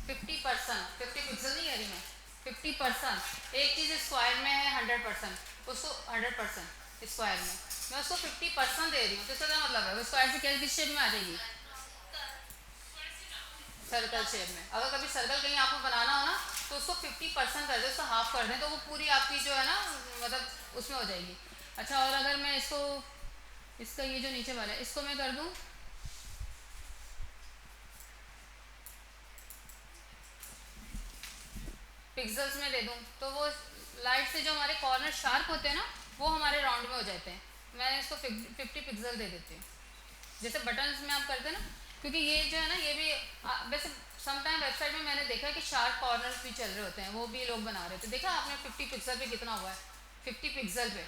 50%, 50 पिक्सल नहीं कह रही मैं, 50%। एक चीज़ स्क्वायर में है 100%, उसको 100% स्क्वायर में मैं उसको 50% दे रही हूँ, तो इसका क्या मतलब है? वो स्क्वायर से क्या किस शेप में आ जाएगी? सर्कल शेप में। अगर कभी सर्कल कहीं आपको बनाना हो ना तो उसको 50% कर दें, उसको हाफ कर दें, तो वो पूरी आपकी जो है ना मतलब उसमें हो जाएगी। अच्छा, और अगर मैं इसको, इसका ये जो नीचे वाला है इसको मैं कर दूँ पिक्सल्स में दे दूँ, तो वो लाइट से जो हमारे कॉर्नर शार्प होते हैं ना वो हमारे राउंड में हो जाते हैं। मैं इसको 50 पिक्सल दे देती हूँ, जैसे बटन्स में आप करते हैं ना, क्योंकि ये जो है ना ये भी वैसे समटाइम वेबसाइट में मैंने देखा कि शार्प कॉर्नर्स भी चल रहे होते हैं, वो भी लोग बना रहे थे। देखा आपने 50 पिक्सल पे कितना हुआ है? 50 पिक्सल पे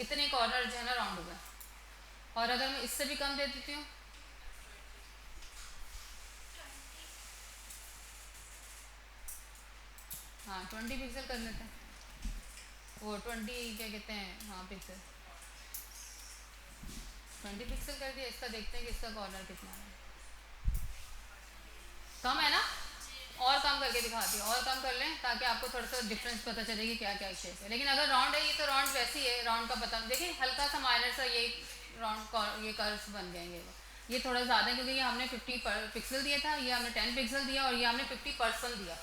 इतने कॉर्नर जो है ना राउंड हुए। और अगर मैं इससे भी कम दे देती हूँ, हाँ 20 पिक्सल कर लेते हैं, वो 20 क्या कहते हैं, हाँ पिक्सल, 20 पिक्सल कर दिया। इसका देखते हैं कि इसका कॉर्नर कितना है, कम है ना? और कम करके दिखाती हूँ, और कम कर लें ताकि आपको थोड़ा सा डिफरेंस पता चले कि क्या क्या शेप है। लेकिन अगर राउंड है ये तो राउंड वैसी है, राउंड का पता देखिए, हल्का सा माइनर सा ये राउंड ये कर्व्स बन जाएंगे। ये थोड़ा ज़्यादा है क्योंकि ये हमने 50 पिक्सल दिया था, ये हमने 10 पिक्सल दिया, और ये हमने 50% दिया।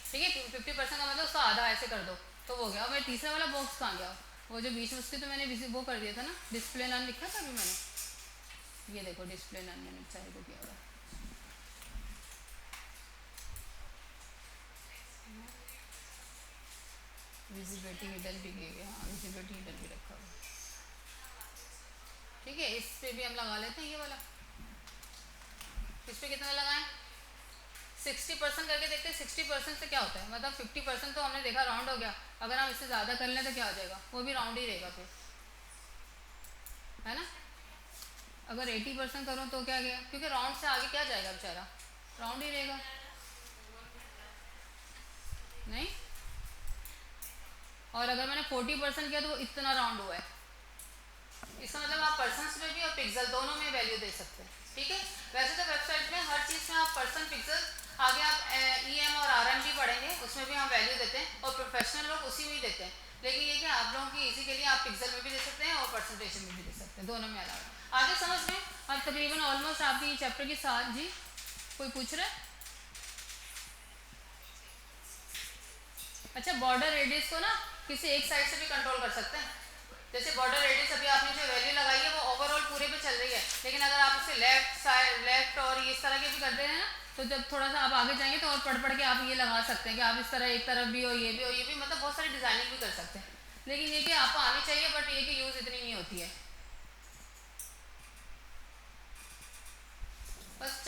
ठीक है, 50% का मतलब उसका आधा ऐसे कर दो तो हो गया। और मेरा तीसरा वाला बॉक्स कहाँ गया? वो जो बीच में उसके तो मैंने वो कर दिया था ना, डिस्प्ले नन लिखा था अभी मैंने, ये देखो डिस्प्ले नन मैंने चाहे को किया हुआ। विजिबिलिटी हिडन भी किए गए, हाँ विजिबिलिटी हिडन भी रखा हुआ। ठीक है, इस पे भी हम लगा लेते हैं ये वाला। इस पे कितना लगाएं? 60% करके देखते हैं 60% से क्या होता है। मतलब 50% तो हमने देखा राउंड हो गया, अगर हम इससे ज़्यादा कर लें तो क्या हो जाएगा? वो भी राउंड ही रहेगा फिर, है ना? अगर 80% करो तो क्या गया, क्योंकि राउंड से आगे क्या जाएगा बेचारा, राउंड ही रहेगा। और अगर मैंने 40% किया तो वो इतना राउंड हुआ है। इसका मतलब आप पर्सन्स में भी और पिक्सल दोनों में वैल्यू दे सकते हैं। ठीक है, वैसे तो वेबसाइट में हर चीज़ में आप पर्सन, पिक्सल, आगे आप EM और RM भी पढ़ेंगे, उसमें भी हम वैल्यू देते हैं और प्रोफेशनल लोग उसी में ही देते हैं। लेकिन ये कि आप लोगों की इजी के लिए आप पिक्सल में भी दे सकते हैं और परसेंटेज में भी दे सकते हैं, दोनों में अलावा। आगे समझ में अब तकरीबन ऑलमोस्ट आपकी चैप्टर के साथ। जी कोई पूछ रहा है? अच्छा, बॉर्डर रेडियस को ना किसी एक साइड से भी कंट्रोल कर सकते हैं। जैसे बॉर्डर रेडियस अभी आपने जो वैल्यू लगाई है वो ओवरऑल पूरे पे चल रही है, लेकिन अगर आप उसे लेफ्ट साइड, लेफ्ट और इस तरह के भी कर रहे हैं ना, तो जब थोड़ा सा आप आगे जाएंगे तो और पढ़ के आप ये लगा सकते हैं कि आप इस तरह एक तरफ भी हो, ये भी हो, ये भी, मतलब बहुत सारी डिज़ाइनिंग भी कर सकते हैं। लेकिन ये कि आपको आनी चाहिए, बट ये कि यूज़ इतनी नहीं होती है। बस